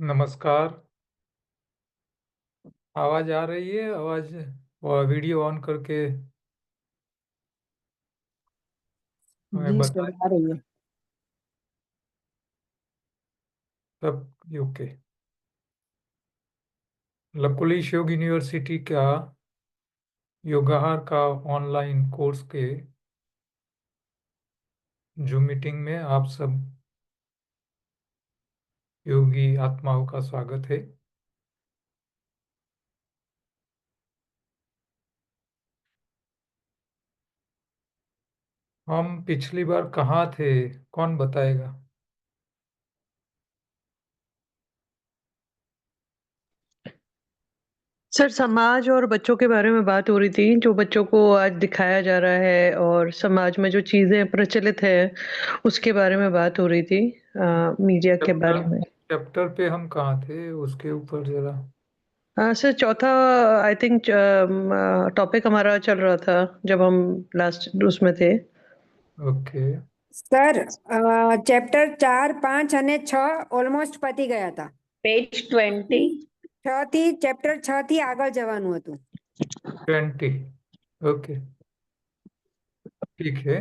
नमस्कार। आवाज आ रही है? आवाज और वीडियो ऑन करके हमें जी सर, बताएं। आ रही है। सब ओके। लकुलिश योग यूनिवर्सिटी का योगाहार का ऑनलाइन कोर्स के जूम मीटिंग में आप सब योगी आत्माओं का स्वागत है। हम पिछली बार कहाँ थे? कौन बताएगा? सर, समाज और बच्चों के बारे में बात हो रही थी, जो बच्चों को आज दिखाया जा रहा है और समाज में जो चीजें प्रचलित है उसके बारे में बात हो रही थी, मीडिया के चैप्टर बारे में। चैप्टर पे हम कहाँ थे उसके ऊपर जरा। सर, चौथा आई थिंक टॉपिक हमारा चल रहा था जब हम लास्ट उसमें थे। ओके। સર ચેપ્ટર 4, 5 અને 6 ઓલમોસ્ટ પતી ગયા હતા. पेज 20। 6 થી ચેપ્ટર 6 થી આગળ જવાનું હતું. 20। ओके, ठीक है।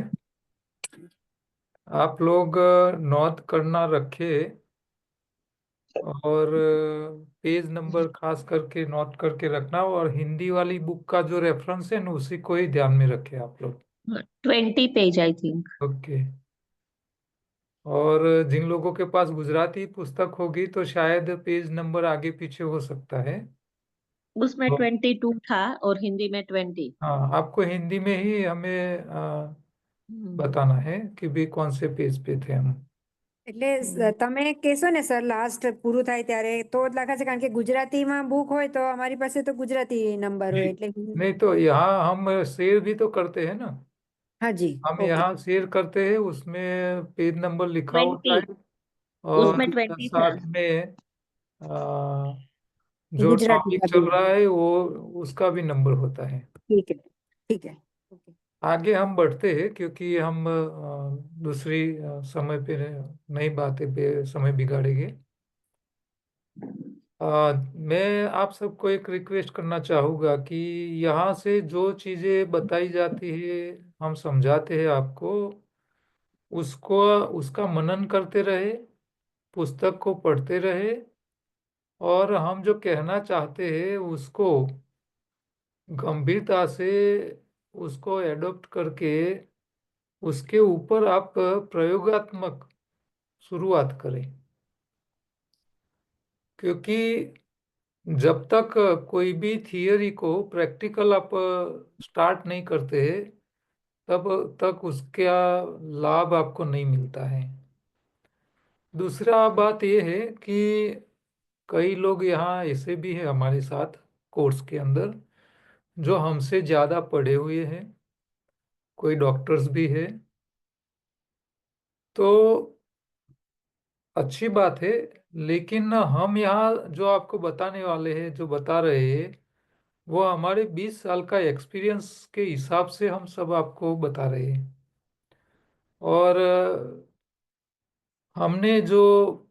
आप लोग नोट करना रखे और पेज नंबर खास करके नोट करके रखना, और हिंदी वाली बुक का जो रेफरेंस है ना उसी को ही ध्यान में रखे आप लोग। 20 पेज आई थिंक। ओके। और जिन लोगों के पास गुजराती पुस्तक होगी तो शायद पेज नंबर आगे पीछे हो सकता है। उसमें तो 22 था और हिंदी में 20। हाँ, आपको हिंदी में ही हमें बताना है कि भी कौन से पेज पे थे हम। એટલે તમે કહેશો ને સર લાસ્ટ પૂરું થાય ત્યારે તો જ લાગે છે, કારણ કે ગુજરાતીમાં બુક હોય તો અમારી પાસે તો ગુજરાતી નંબર जी, હોય એટલે. नहीं तो यहाँ हम शेयर भी तो करते हैं ना। હા જી, हम ઓકે. यहाँ शेयर करते हैं, उसमें पेज नंबर लिखा होता 20, है। और उसमें 20 था। साथ में आ, जो ગુજરાતી टॉपिक का भी. चल रहा है वो उसका भी नंबर होता है। ठीक है, ठीक है. ओके. आगे हम बढ़ते हैं क्योंकि हम दूसरी समय पे नई बातें पे समय बिगाड़ेंगे। मैं आप सबको एक रिक्वेस्ट करना चाहूँगा कि यहाँ से जो चीज़ें बताई जाती है, हम समझाते हैं आपको, उसको उसका मनन करते रहे, पुस्तक को पढ़ते रहे, और हम जो कहना चाहते हैं उसको गंभीरता से उसको एडॉप्ट करके उसके ऊपर आप प्रयोगात्मक शुरुआत करें। क्योंकि जब तक कोई भी थियरी को प्रैक्टिकल आप स्टार्ट नहीं करते तब तक उसका लाभ आपको नहीं मिलता है। दूसरा बात यह है कि कई लोग यहाँ ऐसे भी हैं हमारे साथ कोर्स के अंदर जो हमसे ज़्यादा पढ़े हुए हैं, कोई डॉक्टर्स भी है। तो अच्छी बात है, लेकिन हम यहाँ जो आपको बताने वाले हैं, जो बता रहे हैं, वो हमारे 20 साल का एक्सपीरियंस के हिसाब से हम सब आपको बता रहे हैं। और हमने जो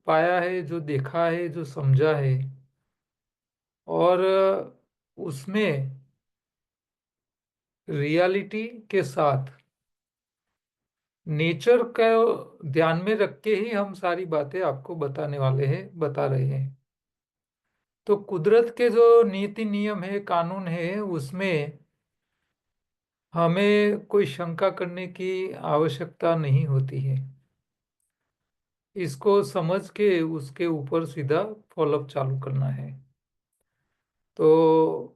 पाया है, जो देखा है, जो समझा है, और उसमें रियलिटी के साथ नेचर का ध्यान में रख के ही हम सारी बातें आपको बताने वाले हैं, बता रहे हैं। तो कुदरत के जो नीति नियम है, कानून है, उसमें हमें कोई शंका करने की आवश्यकता नहीं होती है। इसको समझ के उसके ऊपर सीधा फॉलोअप चालू करना है। तो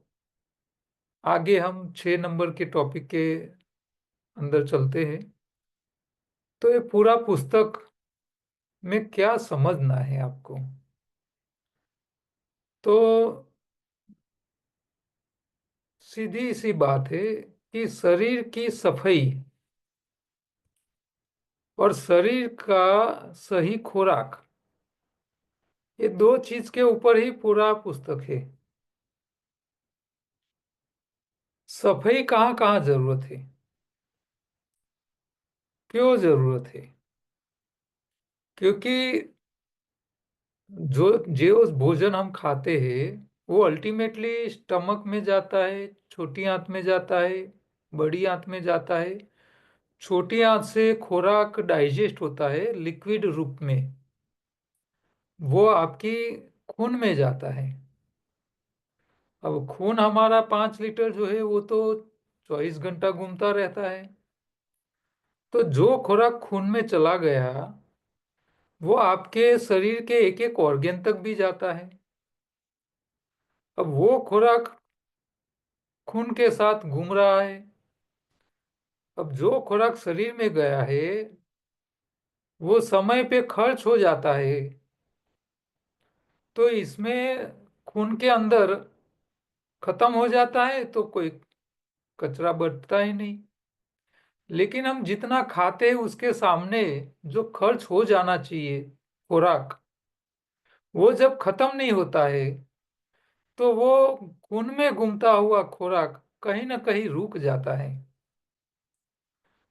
आगे हम 6 नंबर के टॉपिक के अंदर चलते हैं। तो ये पूरा पुस्तक में क्या समझना है आपको? तो सीधी सी बात है कि शरीर की सफाई और शरीर का सही खुराक, ये दो चीज के ऊपर ही पूरा पुस्तक है। सफाई कहाँ कहाँ जरूरत है, क्यों जरूरत है? क्योंकि जो जो भोजन हम खाते हैं वो अल्टीमेटली स्टमक में जाता है, छोटी आंत में जाता है, बड़ी आंत में जाता है। छोटी आंत से खुराक डाइजेस्ट होता है लिक्विड रूप में, वो आपकी खून में जाता है। अब खून हमारा 5 लीटर जो है वो तो 24 घंटा घूमता रहता है। तो जो खुराक खून में चला गया वो आपके शरीर के एक एक ऑर्गेन तक भी जाता है। अब वो खुराक खून के साथ घूम रहा है। अब जो खुराक शरीर में गया है वो समय पे खर्च हो जाता है, तो इसमें खून के अंदर खत्म हो जाता है तो कोई कचरा बचता ही नहीं। लेकिन हम जितना खाते हैं उसके सामने जो खर्च हो जाना चाहिए खुराक, वो जब खत्म नहीं होता है तो वो खून में घूमता हुआ खुराक कहीं ना कहीं रुक जाता है।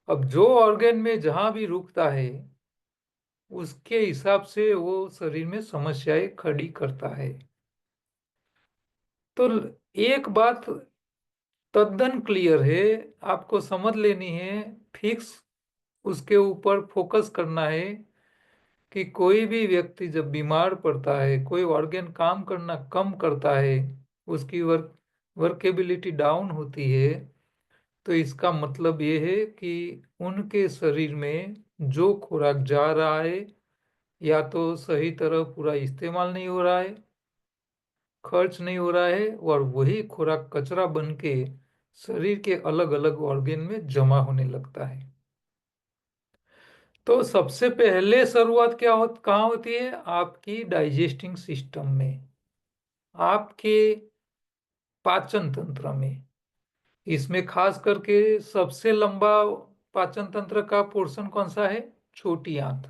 अब जो ऑर्गेन में जहां भी रुकता है उसके हिसाब से वो शरीर में समस्याएं खड़ी करता है। तो एक बात तद्दन क्लियर है, आपको समझ लेनी है, फिक्स उसके ऊपर फोकस करना है कि कोई भी व्यक्ति जब बीमार पड़ता है, कोई ऑर्गन काम करना कम करता है, उसकी वर्केबिलिटी डाउन होती है, तो इसका मतलब ये है कि उनके शरीर में जो खुराक जा रहा है या तो सही तरह पूरा इस्तेमाल नहीं हो रहा है, खर्च नहीं हो रहा है, और वही खुराक कचरा बन के शरीर के अलग अलग ऑर्गन में जमा होने लगता है। तो सबसे पहले शुरुआत कहाँ होती है? आपकी डाइजेस्टिंग सिस्टम में, आपके पाचन तंत्र में। इसमें खास करके सबसे लंबा पाचन तंत्र का पोर्शन कौन सा है? छोटी आंत।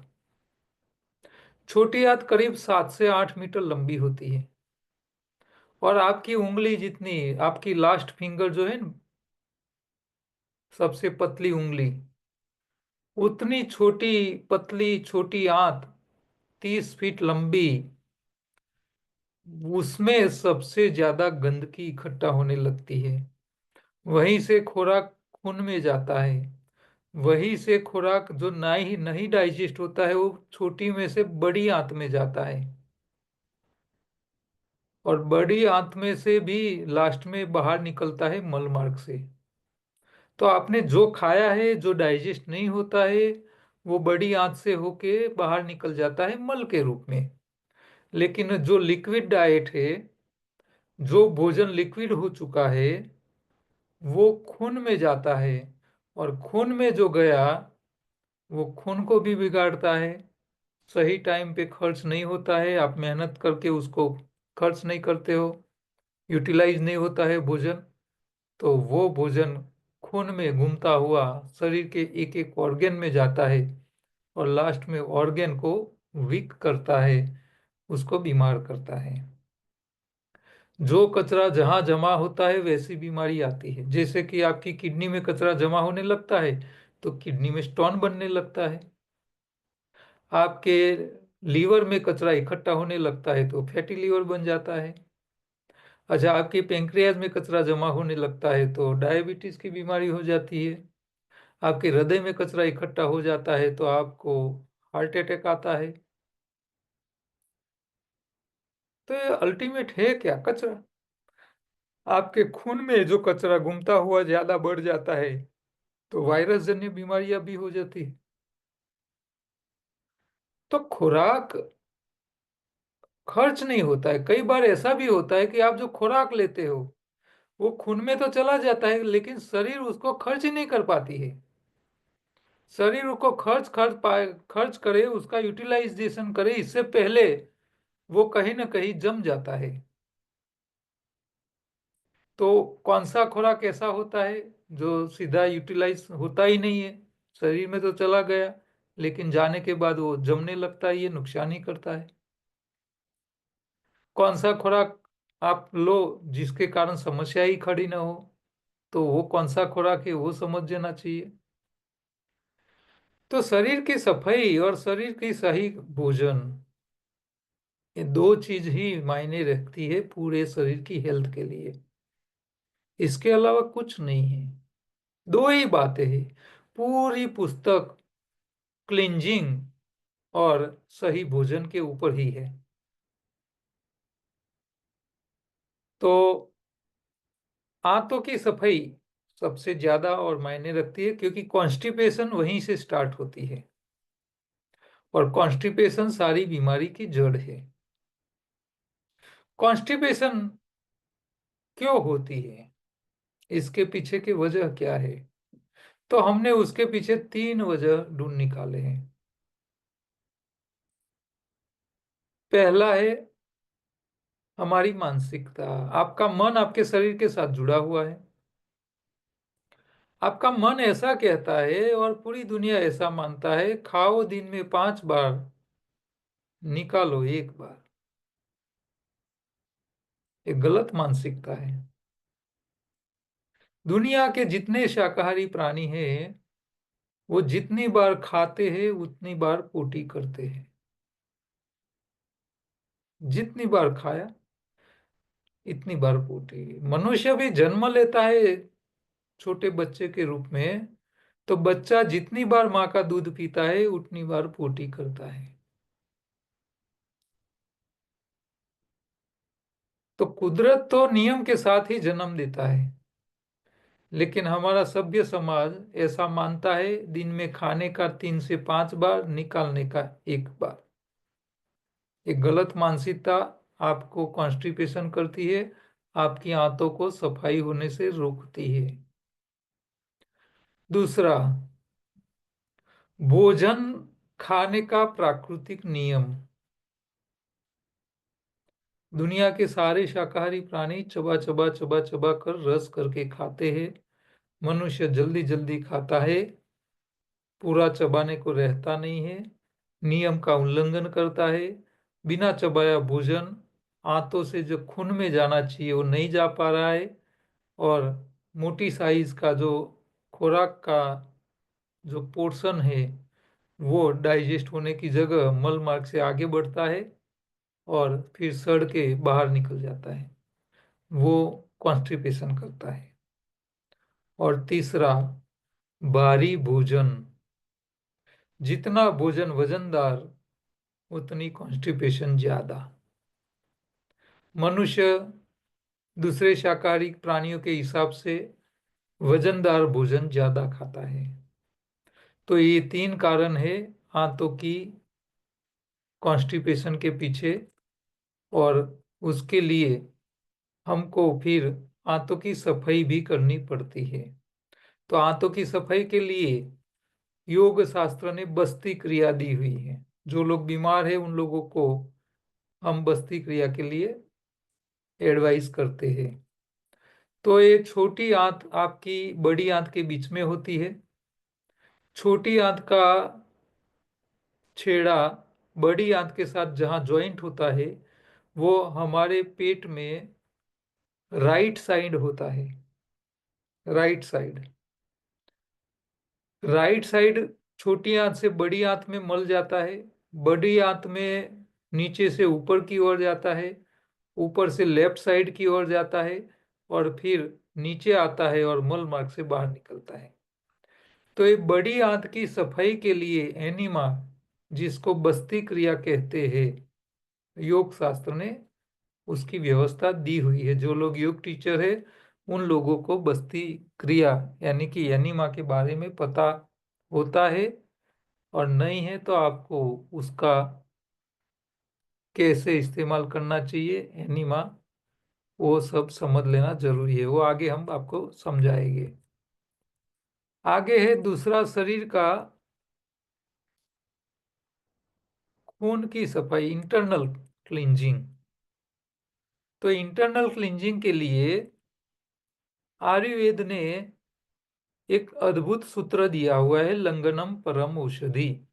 छोटी आंत करीब 7 से 8 मीटर लंबी होती है, और आपकी उंगली जितनी, आपकी लास्ट फिंगर जो है न, सबसे पतली उंगली, उतनी छोटी पतली छोटी आंत 30 फीट लंबी, उसमें सबसे ज्यादा गंदगी इकट्ठा होने लगती है। वहीं से खुराक खून में जाता है। वहीं से खुराक जो नहीं नहीं डाइजेस्ट होता है वो छोटी में से बड़ी आंत में जाता है, और बड़ी आंत में से भी लास्ट में बाहर निकलता है मल मार्ग से। तो आपने जो खाया है जो डाइजेस्ट नहीं होता है वो बड़ी आंत से होके बाहर निकल जाता है मल के रूप में। लेकिन जो लिक्विड डाइट है, जो भोजन लिक्विड हो चुका है, वो खून में जाता है, और खून में जो गया वो खून को भी बिगाड़ता है। सही टाइम पे खर्च नहीं होता है, आप मेहनत करके उसको खर्च नहीं करते हो, यूटिलाइज नहीं होता है भोजन, तो वो भोजन खून में घूमता हुआ शरीर के एक एक ऑर्गेन में जाता है, और लास्ट में ऑर्गेन को वीक करता है, उसको बीमार करता है। जो कचरा जहां जमा होता है वैसी बीमारी आती है। जैसे कि आपकी किडनी में कचरा जमा होने लगता है तो किडनी में स्टोन बनने लगता है। आपके लीवर में कचरा इकट्ठा होने लगता है तो फैटी लीवर बन जाता है। अच्छा, आपके पेंक्रियाज में कचरा जमा होने लगता है तो डायबिटीज की बीमारी हो जाती है। आपके हृदय में कचरा इकट्ठा हो जाता है तो आपको हार्ट अटैक आता है। तो ये अल्टीमेट है क्या? कचरा। आपके खून में जो कचरा घूमता हुआ ज्यादा बढ़ जाता है तो वायरस जन्य बीमारियां भी हो जाती है। तो खुराक खर्च नहीं होता है। कई बार ऐसा भी होता है कि आप जो खुराक लेते हो वो खून में तो चला जाता है लेकिन शरीर उसको खर्च ही नहीं कर पाती है। शरीर उसको खर्च करे, उसका यूटिलाइजेशन करे, इससे पहले वो कहीं ना कहीं जम जाता है। तो कौन सा खुराक ऐसा होता है जो सीधा यूटिलाइज होता ही नहीं है? शरीर में तो चला गया लेकिन जाने के बाद वो जमने लगता है, ये नुकसान ही करता है। कौन सा खुराक आप लो जिसके कारण समस्या ही खड़ी ना हो, तो वो कौन सा खुराक है वो समझ लेना चाहिए। तो शरीर की सफाई और शरीर की सही भोजन, ये दो चीज ही मायने रखती है पूरे शरीर की हेल्थ के लिए, इसके अलावा कुछ नहीं है। दो ही बातें हैं। पूरी पुस्तक क्लिंजिंग और सही भोजन के ऊपर ही है। तो आंतों की सफाई सबसे ज्यादा और मायने रखती है, क्योंकि कॉन्स्टिपेशन वहीं से स्टार्ट होती है, और कॉन्स्टिपेशन सारी बीमारी की जड़ है। कॉन्स्टिपेशन क्यों होती है, इसके पीछे की वजह क्या है? तो हमने उसके पीछे 3 वजह ढूंढ निकाले हैं। पहला है हमारी मानसिकता। आपका मन आपके शरीर के साथ जुड़ा हुआ है। आपका मन ऐसा कहता है और पूरी दुनिया ऐसा मानता है, खाओ दिन में 5 बार, निकालो 1 बार। ये गलत मानसिकता है। दुनिया के जितने शाकाहारी प्राणी हैं, वो जितनी बार खाते हैं उतनी बार पोटी करते हैं। जितनी बार खाया इतनी बार पोटी। मनुष्य भी जन्म लेता है छोटे बच्चे के रूप में, तो बच्चा जितनी बार माँ का दूध पीता है उतनी बार पोटी करता है। तो कुदरत तो नियम के साथ ही जन्म देता है, लेकिन हमारा सभ्य समाज ऐसा मानता है, दिन में खाने का 3 से 5 बार, निकालने का 1 बार। एक गलत मानसिकता आपको कॉन्स्टिपेशन करती है, आपकी आंतों को सफाई होने से रोकती है। दूसरा, भोजन खाने का प्राकृतिक नियम। दुनिया के सारे शाकाहारी प्राणी चबा चबा चबा चबा कर रस करके खाते हैं। मनुष्य जल्दी जल्दी खाता है, पूरा चबाने को रहता नहीं है, नियम का उल्लंघन करता है। बिना चबाया भोजन आंतों से जो खून में जाना चाहिए वो नहीं जा पा रहा है, और मोटी साइज का जो खुराक का जो पोर्शन है वो डाइजेस्ट होने की जगह मल मार्ग से आगे बढ़ता है और फिर सड़ के बाहर निकल जाता है। वो कॉन्स्टिपेशन करता है। और तीसरा, भारी भोजन। जितना भोजन वजनदार उतनी कॉन्स्टिपेशन ज्यादा। मनुष्य दूसरे शाकाहारी प्राणियों के हिसाब से वजनदार भोजन ज्यादा खाता है। तो ये 3 कारण है आंतों की कॉन्स्टिपेशन के पीछे, और उसके लिए हमको फिर आंतों की सफाई भी करनी पड़ती है। तो आंतों की सफाई के लिए योग शास्त्र ने बस्ती क्रिया दी हुई है। जो लोग बीमार हैं उन लोगों को हम बस्ती क्रिया के लिए एडवाइस करते हैं। तो ये छोटी आंत आपकी बड़ी आंत के बीच में होती है। छोटी आंत का छेड़ा बड़ी आंत के साथ जहां ज्वाइंट होता है वो हमारे पेट में राइट साइड होता है। Right side. राइट साइड छोटी आंत से बड़ी आंत में मल जाता है, बड़ी आंत में नीचे से ऊपर की ओर जाता है, ऊपर से लेफ्ट साइड की ओर जाता है, और फिर नीचे आता है और मल मार्ग से बाहर निकलता है। तो ये बड़ी आंत की सफाई के लिए एनिमा, जिसको बस्ती क्रिया कहते हैं, योग शास्त्र ने उसकी व्यवस्था दी हुई है। जो लोग योग टीचर है उन लोगों को बस्ती क्रिया यानी कि एनिमा के बारे में पता होता है, और नहीं है तो आपको उसका कैसे इस्तेमाल करना चाहिए एनिमा, वो सब समझ लेना जरूरी है। वो आगे हम आपको समझाएंगे। आगे है दूसरा, शरीर का खून की सफाई, इंटरनल क्लींजिंग। तो इंटरनल क्लींजिंग के लिए आयुर्वेद ने एक अद्भुत सूत्र दिया हुआ है, लंगनम परम औषधि।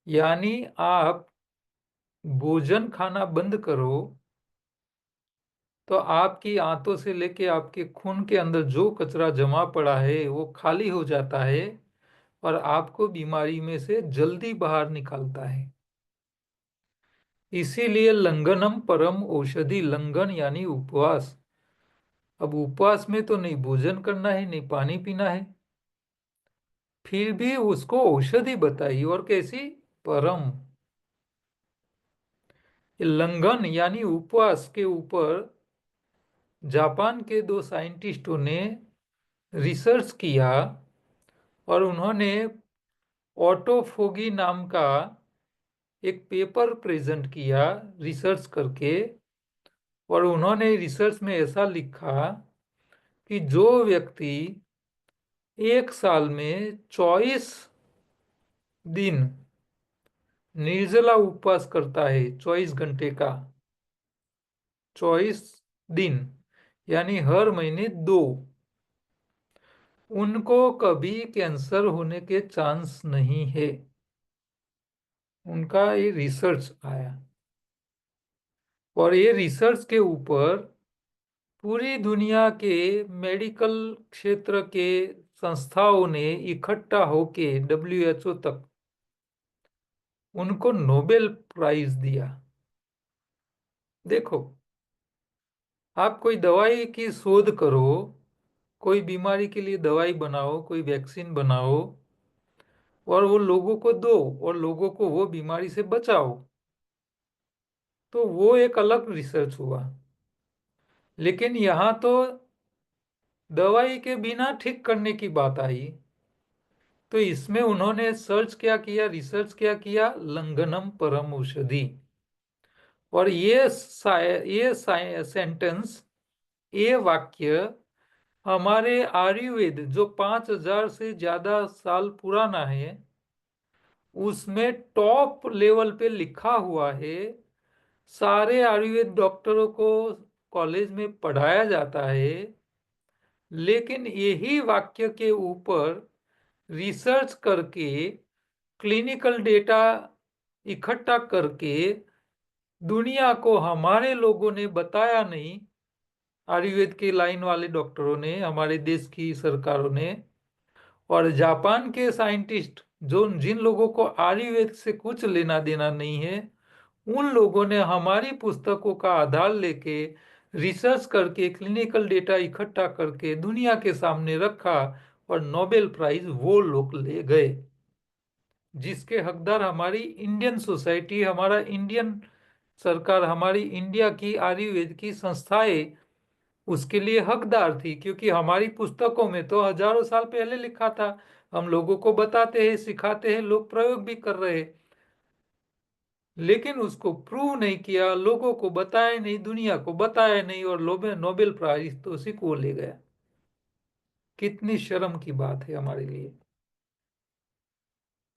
यानी आप भोजन खाना बंद करो तो आपकी आंतों से लेके आपके खून के अंदर जो कचरा जमा पड़ा है वो खाली हो जाता है, और आपको बीमारी में से जल्दी बाहर निकालता है। इसीलिए लंघनम परम औषधि, लंघन यानी उपवास। अब उपवास में तो नहीं भोजन करना है, नहीं पानी पीना है, फिर भी उसको औषधि बताई, और कैसी? परम। ये लंघन यानी उपवास के ऊपर जापान के दो साइंटिस्टों ने रिसर्च किया, और उन्होंने ऑटोफोगी नाम का एक पेपर प्रेजेंट किया रिसर्च करके। और उन्होंने रिसर्च में ऐसा लिखा कि जो व्यक्ति एक साल में 24 दिन निर्जला उपवास करता है, 24 घंटे का, 24 दिन, यानी हर महीने 2, उनको कभी कैंसर होने के चांस नहीं है। उनका ये रिसर्च आया, और ये रिसर्च के ऊपर पूरी दुनिया के मेडिकल क्षेत्र के संस्थाओं ने इकट्ठा होके WHO तक उनको नोबेल प्राइज दिया। देखो, आप कोई दवाई की शोध करो, कोई बीमारी के लिए दवाई बनाओ, कोई वैक्सीन बनाओ, और वो लोगों को दो, और लोगों को वो बीमारी से बचाओ, तो वो एक अलग रिसर्च हुआ। लेकिन यहाँ तो दवाई के बिना ठीक करने की बात आई, तो इसमें उन्होंने सर्च क्या किया, रिसर्च क्या किया? लंघनम परम औषधि। और ये सेंटेंस, ये वाक्य हमारे आयुर्वेद जो 5,000 से ज्यादा साल पुराना है, उसमें टॉप लेवल पे लिखा हुआ है। सारे आयुर्वेद डॉक्टरों को कॉलेज में पढ़ाया जाता है, लेकिन यही वाक्य के ऊपर रिसर्च करके, क्लिनिकल डेटा इकट्ठा करके दुनिया को हमारे लोगों ने बताया नहीं, आयुर्वेद की लाइन वाले डॉक्टरों ने, हमारे देश की सरकारों ने। और जापान के साइंटिस्ट, जो जिन लोगों को आयुर्वेद से कुछ लेना देना नहीं है, उन लोगों ने हमारी पुस्तकों का आधार लेके रिसर्च करके क्लिनिकल डेटा इकट्ठा करके दुनिया के सामने रखा, और नोबेल प्राइज वो लोग ले गए, जिसके हकदार हमारी इंडियन सोसाइटी, हमारा इंडियन सरकार, हमारी इंडिया की आयुर्वेद की संस्थाएं उसके लिए हकदार थी। क्योंकि हमारी पुस्तकों में तो हजारों साल पहले लिखा था, हम लोगों को बताते हैं, सिखाते हैं, लोग प्रयोग भी कर रहे हैं, लेकिन उसको प्रूव नहीं किया, लोगों को बताया नहीं, दुनिया को बताया नहीं, और नोबेल प्राइज तो उसी को ले गया। कितनी शर्म की बात है हमारे लिए।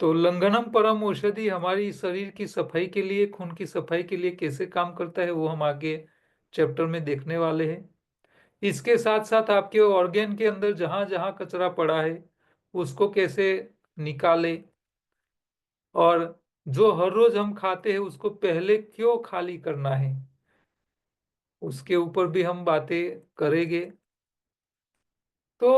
तो लंघनम परम औषधि हमारी शरीर की सफाई के लिए, खून की सफाई के लिए कैसे काम करता है, वो हम आगे चैप्टर में देखने वाले हैं। इसके साथ साथ आपके ऑर्गेन के अंदर जहां जहां कचरा पड़ा है, उसको कैसे निकाले, और जो हर रोज हम खाते हैं उसको पहले क्यों खाली करना है, उसके ऊपर भी हम बातें करेंगे। तो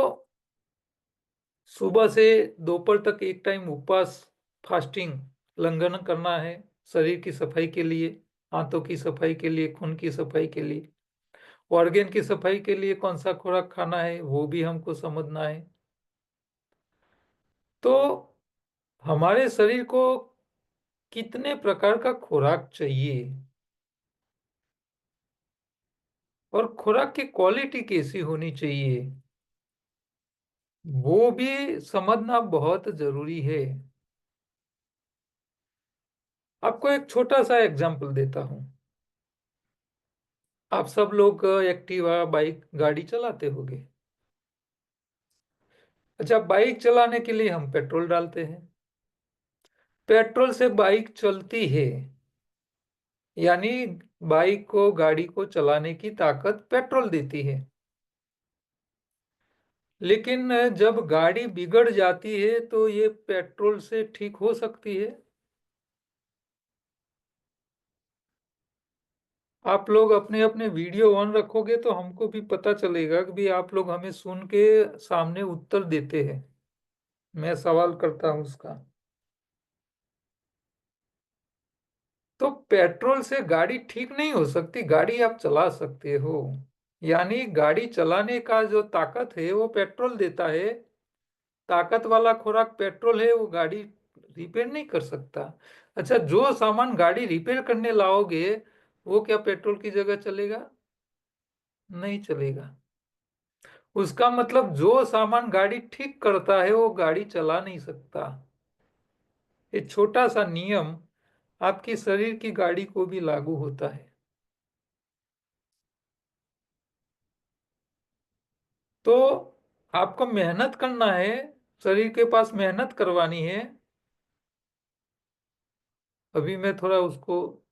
सुबह से दोपहर तक एक टाइम उपवास, फास्टिंग, लंघन करना है शरीर की सफाई के लिए, हाथों की सफाई के लिए, खून की सफाई के लिए। ऑर्गेन की सफाई के लिए कौन सा खुराक खाना है वो भी हमको समझना है। तो हमारे शरीर को कितने प्रकार का खुराक चाहिए, और खुराक की क्वालिटी कैसी होनी चाहिए, वो भी समझना बहुत जरूरी है। आपको एक छोटा सा एग्जांपल देता हूं। आप सब लोग एक्टिवा, बाइक, गाड़ी चलाते होंगे। अच्छा, बाइक चलाने के लिए हम पेट्रोल डालते हैं। पेट्रोल से बाइक चलती है, यानी बाइक को, गाड़ी को चलाने की ताकत पेट्रोल देती है। लेकिन जब गाड़ी बिगड़ जाती है तो ये पेट्रोल से ठीक हो सकती है? आप लोग अपने अपने वीडियो ऑन रखोगे तो हमको भी पता चलेगा कि भी आप लोग हमें सुन के सामने उत्तर देते हैं। मैं सवाल करता हूं उसका। तो पेट्रोल से गाड़ी ठीक नहीं हो सकती, गाड़ी आप चला सकते हो। यानी गाड़ी चलाने का जो ताकत है वो पेट्रोल देता है। ताकत वाला खुराक पेट्रोल है, वो गाड़ी रिपेयर नहीं कर सकता। अच्छा, जो सामान गाड़ी रिपेयर करने लाओगे वो क्या पेट्रोल की जगह चलेगा? नहीं चलेगा। उसका मतलब जो सामान गाड़ी ठीक करता है वो गाड़ी चला नहीं सकता। ये छोटा सा नियम आपकी शरीर की गाड़ी को भी लागू होता है। तो आपको मेहनत करना है, शरीर के पास मेहनत करवानी है। अभी मैं थोड़ा उसको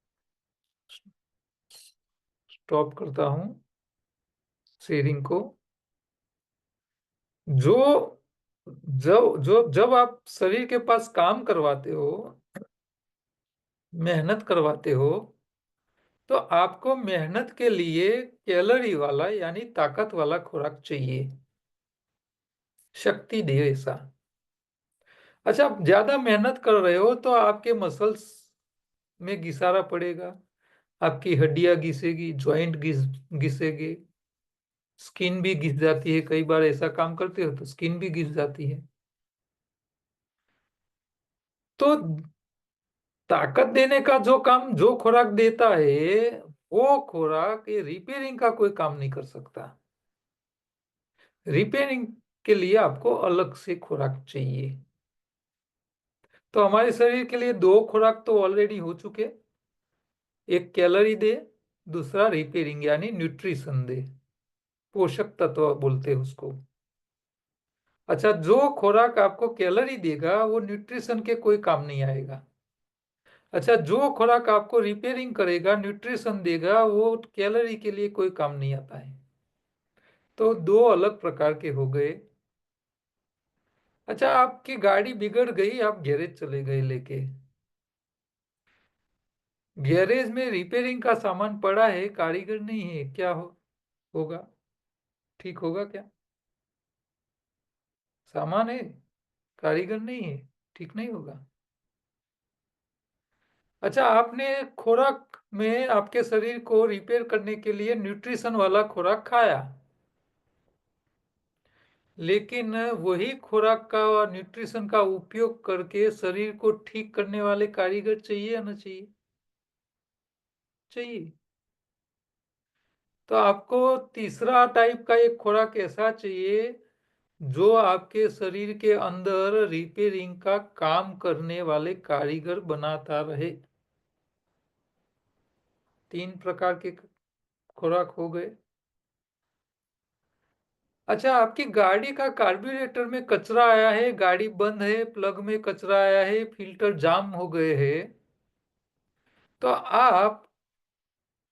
स्टॉप करता हूं, शेयरिंग को। जो जब आप शरीर के पास काम करवाते हो, मेहनत करवाते हो, तो आपको मेहनत के लिए कैलोरी वाला यानी ताकत वाला खुराक चाहिए, शक्ति दे ऐसा। अच्छा, आप ज्यादा मेहनत कर रहे हो तो आपके मसल्स में घिसारा पड़ेगा, आपकी हड्डियां घिसेगी, जॉइंट घिसेगी, स्किन भी घिस जाती है। कई बार ऐसा काम करते हो तो स्किन भी घिस जाती है। तो ताकत देने का जो काम जो खुराक देता है, वो खुराक ये रिपेयरिंग का कोई काम नहीं कर सकता। रिपेयरिंग के लिए आपको अलग से खुराक चाहिए। तो हमारे शरीर के लिए दो खुराक तो ऑलरेडी हो चुके। एक कैलोरी दे, दूसरा रिपेयरिंग यानी न्यूट्रिशन दे, पोषक तत्व बोलते हैं उसको। अच्छा, जो खुराक आपको कैलोरी देगा वो न्यूट्रिशन के कोई काम नहीं आएगा। अच्छा, जो खुराक आपको रिपेयरिंग करेगा, न्यूट्रिशन देगा, वो कैलोरी के लिए कोई काम नहीं आता है। तो दो अलग प्रकार के हो गए। अच्छा, आपकी गाड़ी बिगड़ गई, आप गैरेज चले गए लेके। गैरेज में रिपेयरिंग का सामान पड़ा है, कारीगर नहीं है, क्या होगा? ठीक होगा क्या? सामान है, कारीगर नहीं है, ठीक नहीं होगा। अच्छा, आपने खुराक में आपके शरीर को रिपेयर करने के लिए न्यूट्रिशन वाला खुराक खाया, लेकिन वही खुराक का और न्यूट्रिशन का उपयोग करके शरीर को ठीक करने वाले कारीगर चाहिए या ना चाहिए? चाहिए। तो आपको तीसरा टाइप का एक खुराक ऐसा चाहिए जो आपके शरीर के अंदर रिपेयरिंग का काम करने वाले कारीगर बनाता रहे। तीन प्रकार के खुराक हो गए। अच्छा, आपकी गाड़ी का कार्बोरेटर में कचरा आया है, गाड़ी बंद है, प्लग में कचरा आया है, फिल्टर जाम हो गए हैं, तो आप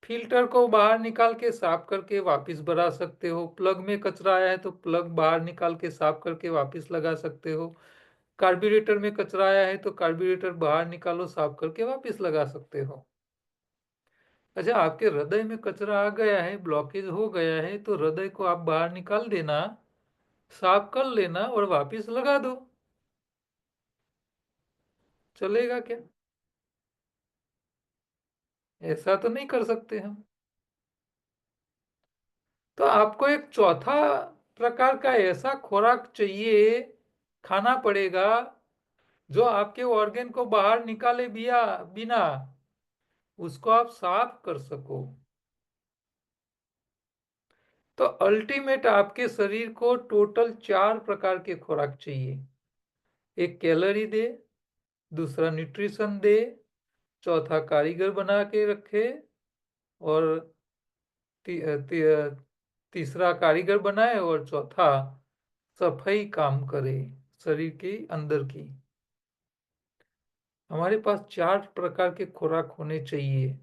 फिल्टर को बाहर निकाल के साफ करके वापस भरा सकते हो। प्लग में कचरा आया है तो प्लग बाहर निकाल के साफ करके वापस लगा सकते हो। कार्बोरेटर में कचरा आया है तो कार्बोरेटर बाहर निकालो, साफ करके वापस लगा सकते हो। अच्छा, आपके हृदय में कचरा आ गया है, ब्लॉकेज हो गया है, तो हृदय को आप बाहर निकाल देना, साफ कर लेना और वापस लगा दो। चलेगा क्या? ऐसा तो नहीं कर सकते हम। तो आपको एक चौथा प्रकार का ऐसा खुराक चाहिए, खाना पड़ेगा, जो आपके ऑर्गन को बाहर निकाले बिना उसको आप साफ कर सको। तो अल्टीमेट आपके शरीर को टोटल चार प्रकार के खुराक चाहिए। एक कैलोरी दे, दूसरा न्यूट्रिशन दे, चौथा कारीगर बना के रखे, और ती, ती, तीसरा कारीगर बनाए, और चौथा सफाई काम करे शरीर के अंदर की। हमारे पास चार प्रकार के खुराक होने चाहिए।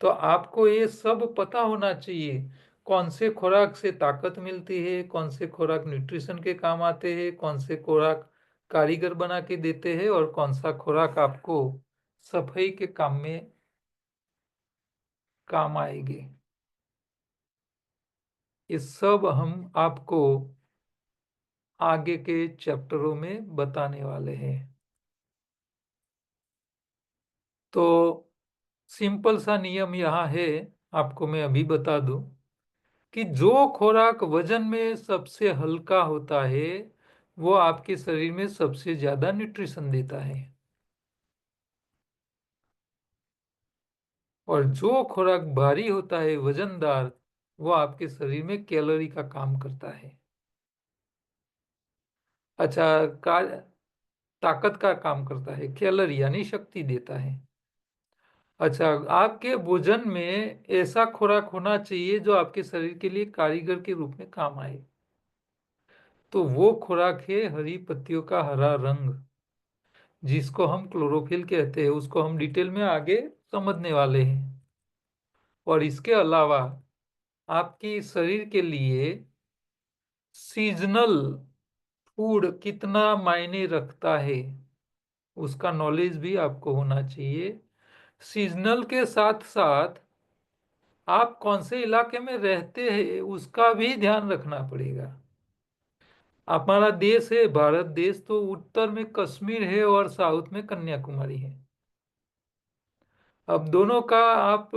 तो आपको ये सब पता होना चाहिए, कौन से खुराक से ताकत मिलती है, कौन से खुराक न्यूट्रिशन के काम आते हैं, कौन से खुराक कारीगर बना के देते हैं, और कौन सा खुराक आपको सफाई के काम में काम आएगी। ये सब हम आपको आगे के चैप्टरों में बताने वाले हैं। तो सिंपल सा नियम यहाँ है, आपको मैं अभी बता दूं कि जो खुराक वजन में सबसे हल्का होता है वो आपके शरीर में सबसे ज्यादा न्यूट्रिशन देता है, और जो खुराक भारी होता है, वजनदार, वो आपके शरीर में कैलोरी का काम करता है। अच्छा, का ताकत का काम करता है, कैलोरी यानी शक्ति देता है। अच्छा, आपके भोजन में ऐसा खुराक होना चाहिए जो आपके शरीर के लिए कारीगर के रूप में काम आए। तो वो खुराक है हरी पत्तियों का हरा रंग, जिसको हम क्लोरोफिल कहते हैं। उसको हम डिटेल में आगे समझने वाले हैं। और इसके अलावा आपके शरीर के लिए सीजनल फूड कितना मायने रखता है, उसका नॉलेज भी आपको होना चाहिए। सीजनल के साथ साथ आप कौन से इलाके में रहते हैं उसका भी ध्यान रखना पड़ेगा। हमारा देश है भारत देश, तो उत्तर में कश्मीर है और साउथ में कन्याकुमारी है। अब दोनों का आप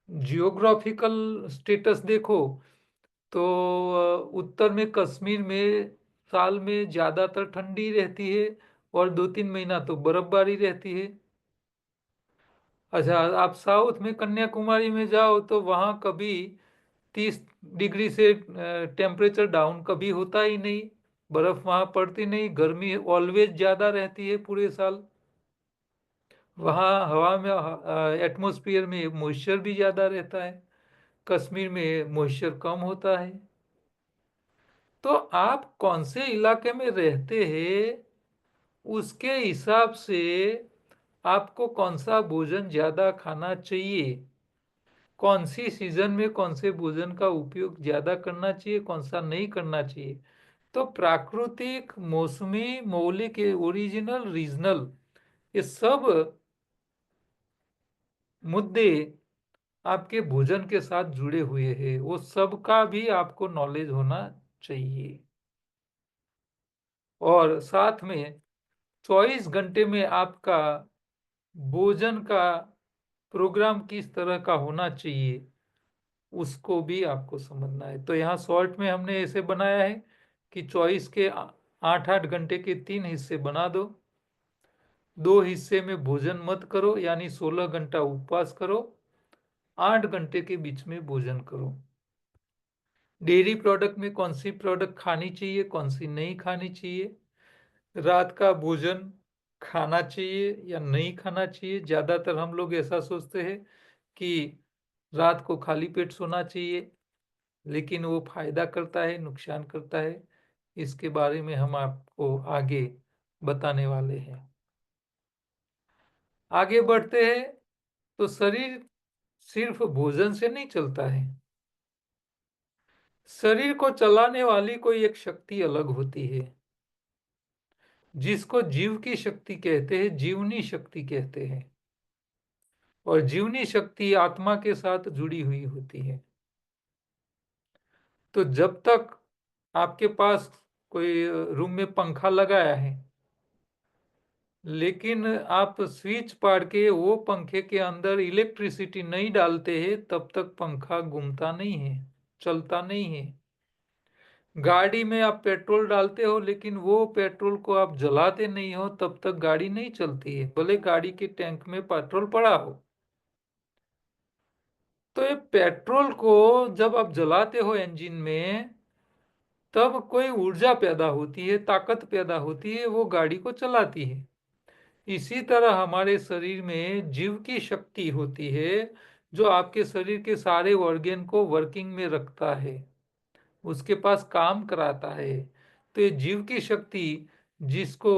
जियोग्राफिकल स्टेटस देखो तो उत्तर में कश्मीर में साल में ज्यादातर ठंडी रहती है और 2-3 महीना तो बर्फबारी रहती है। अच्छा, आप साउथ में कन्याकुमारी में जाओ तो वहाँ कभी 30 डिग्री से टेम्परेचर डाउन कभी होता ही नहीं, बर्फ वहाँ पड़ती नहीं, गर्मी ऑलवेज ज्यादा रहती है पूरे साल। वहाँ हवा में एटमॉस्फेयर में मॉइस्चर भी ज्यादा रहता है, कश्मीर में मॉइस्चर कम होता है। तो आप कौन से इलाके में रहते हैं उसके हिसाब से आपको कौन सा भोजन ज्यादा खाना चाहिए, कौन सी सीजन में कौन से भोजन का उपयोग ज्यादा करना चाहिए, कौन सा नहीं करना चाहिए। तो प्राकृतिक, मौसमी, मौलिक, ओरिजिनल, रीजनल, ये सब मुद्दे आपके भोजन के साथ जुड़े हुए हैं, वो सब का भी आपको नॉलेज होना चाहिए। और साथ में 24 घंटे में आपका भोजन का प्रोग्राम किस तरह का होना चाहिए उसको भी आपको समझना है। तो यहाँ शॉर्ट में हमने ऐसे बनाया है कि 24 के 8-8 घंटे के 3 हिस्से बना दो। 2 हिस्से में भोजन मत करो, यानी 16 घंटा उपवास करो, 8 घंटे के बीच में भोजन करो। डेयरी प्रोडक्ट में कौन सी प्रोडक्ट खानी चाहिए, कौन सी नहीं खानी चाहिए, रात का भोजन खाना चाहिए या नहीं खाना चाहिए। ज्यादातर हम लोग ऐसा सोचते हैं कि रात को खाली पेट सोना चाहिए, लेकिन वो फायदा करता है नुकसान करता है, इसके बारे में हम आपको आगे बताने वाले हैं। आगे बढ़ते हैं। तो शरीर सिर्फ भोजन से नहीं चलता है, शरीर को चलाने वाली कोई एक शक्ति अलग होती है, जिसको जीव की शक्ति कहते हैं, जीवनी शक्ति कहते हैं। और जीवनी शक्ति आत्मा के साथ जुड़ी हुई होती है। तो जब तक आपके पास कोई रूम में पंखा लगाया है, लेकिन आप स्विच पाड़ के वो पंखे के अंदर इलेक्ट्रिसिटी नहीं डालते हैं, तब तक पंखा घूमता नहीं है, चलता नहीं है। गाड़ी में आप पेट्रोल डालते हो, लेकिन वो पेट्रोल को आप जलाते नहीं हो, तब तक गाड़ी नहीं चलती है, भले गाड़ी के टैंक में पेट्रोल पड़ा हो। तो ये पेट्रोल को जब आप जलाते हो इंजन में, तब कोई ऊर्जा पैदा होती है, ताकत पैदा होती है, वो गाड़ी को चलाती है। इसी तरह हमारे शरीर में जीव की शक्ति होती है, जो आपके शरीर के सारे ऑर्गेन को वर्किंग में रखता है, उसके पास काम कराता है। तो ये जीव की शक्ति, जिसको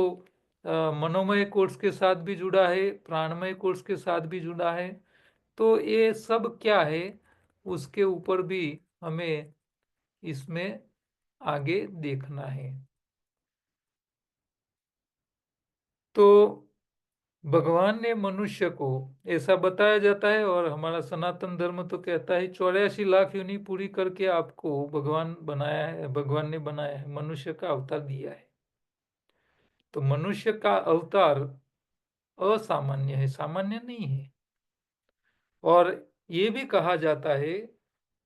मनोमय कोर्स के साथ भी जुड़ा है, प्राणमय कोर्स के साथ भी जुड़ा है, तो ये सब क्या है उसके ऊपर भी हमें इसमें आगे देखना है। तो भगवान ने मनुष्य को, ऐसा बताया जाता है, और हमारा सनातन धर्म तो कहता है 84 लाख योनि पूरी करके आपको भगवान बनाया है, भगवान ने बनाया है, मनुष्य का अवतार दिया है। तो मनुष्य का अवतार असामान्य है, सामान्य नहीं है। और ये भी कहा जाता है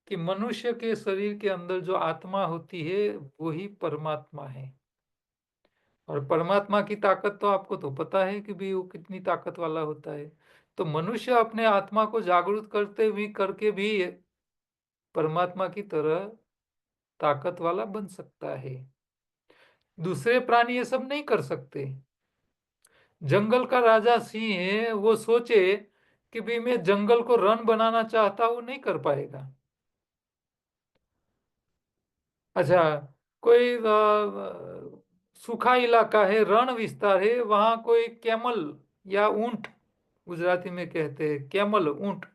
कि मनुष्य के शरीर के अंदर जो आत्मा होती है वही परमात्मा है। और परमात्मा की ताकत तो आपको तो पता है कि भी वो कितनी ताकत वाला होता है। तो मनुष्य अपने आत्मा को जागरूक करके भी परमात्मा की तरह ताकत वाला बन सकता है। दूसरे प्राणी ये सब नहीं कर सकते। जंगल का राजा सिंह है, वो सोचे कि भी मैं जंगल को रण बनाना चाहता हूं, नहीं कर पाएगा। अच्छा, कोई सूखा इलाका है, रण विस्तार है, वहां कोई कैमल या ऊंट, गुजराती में कहते हैं कैमल, ऊंट।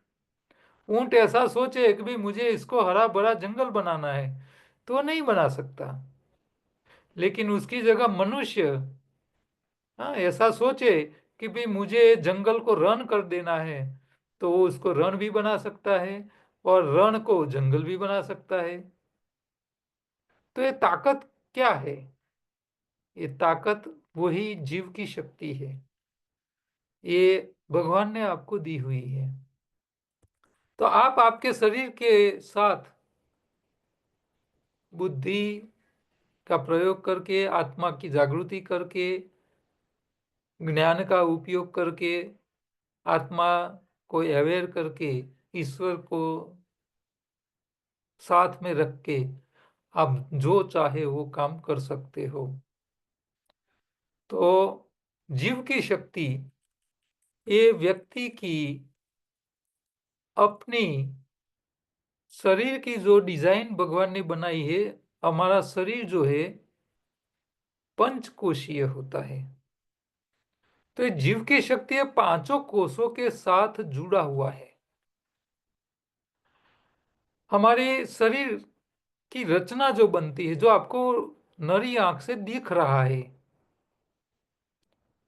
ऊंट ऐसा सोचे कि भी मुझे इसको हरा भरा जंगल बनाना है, तो नहीं बना सकता। लेकिन उसकी जगह मनुष्य, हाँ, ऐसा सोचे कि भी मुझे जंगल को रण कर देना है, तो वो उसको रण भी बना सकता है और रण को जंगल भी बना सकता है। तो ये ताकत क्या है? ये ताकत वही जीव की शक्ति है। ये भगवान ने आपको दी हुई है। तो आप आपके शरीर के साथ बुद्धि का प्रयोग करके, आत्मा की जागृति करके, ज्ञान का उपयोग करके, आत्मा को अवेयर करके, ईश्वर को साथ में रख के आप जो चाहे वो काम कर सकते हो। तो जीव की शक्ति ये व्यक्ति की अपनी शरीर की जो डिजाइन भगवान ने बनाई है, हमारा शरीर जो है पंचकोशीय होता है। तो ये जीव की शक्ति है पांचों कोषों के साथ जुड़ा हुआ है। हमारे शरीर की रचना जो बनती है, जो आपको नरी आंख से दिख रहा है,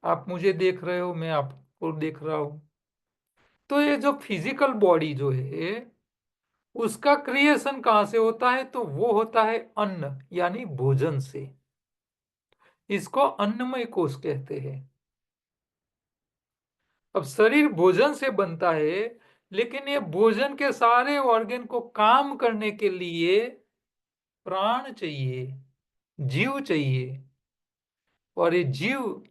आप मुझे देख रहे हो, मैं आपको देख रहा हूं, तो ये जो फिजिकल बॉडी जो है उसका क्रिएशन कहां से होता है? तो वो होता है अन्न यानी भोजन से। इसको अन्नमय कोश कहते हैं। अब शरीर भोजन से बनता है, लेकिन ये भोजन के सारे ऑर्गन को काम करने के लिए प्राण चाहिए, जीव चाहिए। और ये जीव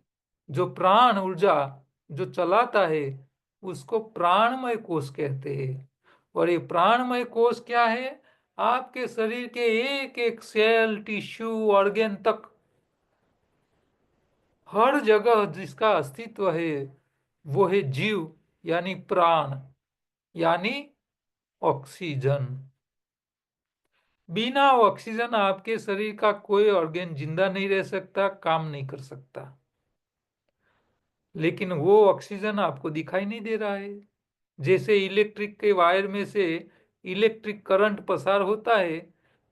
जो प्राण ऊर्जा जो चलाता है उसको प्राणमय कोश कहते हैं। और ये प्राणमय कोश क्या है? आपके शरीर के एक एक सेल, टिश्यू, ऑर्गन तक, हर जगह जिसका अस्तित्व है वो है जीव यानी प्राण, यानी ऑक्सीजन। बिना ऑक्सीजन आपके शरीर का कोई ऑर्गन जिंदा नहीं रह सकता, काम नहीं कर सकता। लेकिन वो ऑक्सीजन आपको दिखाई नहीं दे रहा है। जैसे इलेक्ट्रिक के वायर में से इलेक्ट्रिक करंट पसार होता है,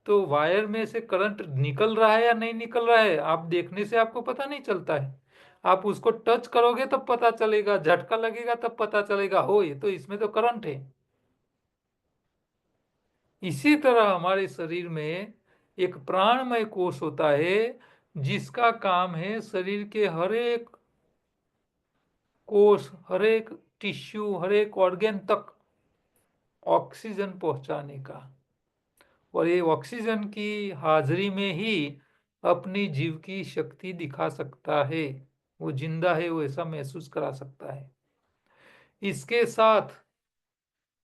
तो वायर में से करंट निकल रहा है या नहीं निकल रहा है आप देखने से आपको पता नहीं चलता है। आप उसको टच करोगे तब पता चलेगा, झटका लगेगा तब पता चलेगा, हो ये तो इसमें तो करंट है। इसी तरह हमारे शरीर में एक प्राणमय कोश होता है जिसका काम है शरीर के हर एक कोश, हर एक टिश्यू, हर एक ऑर्गन तक ऑक्सीजन पहुंचाने का। और ये ऑक्सीजन की हाजिरी में ही अपनी जीव की शक्ति दिखा सकता है, वो जिंदा है वो ऐसा महसूस करा सकता है। इसके साथ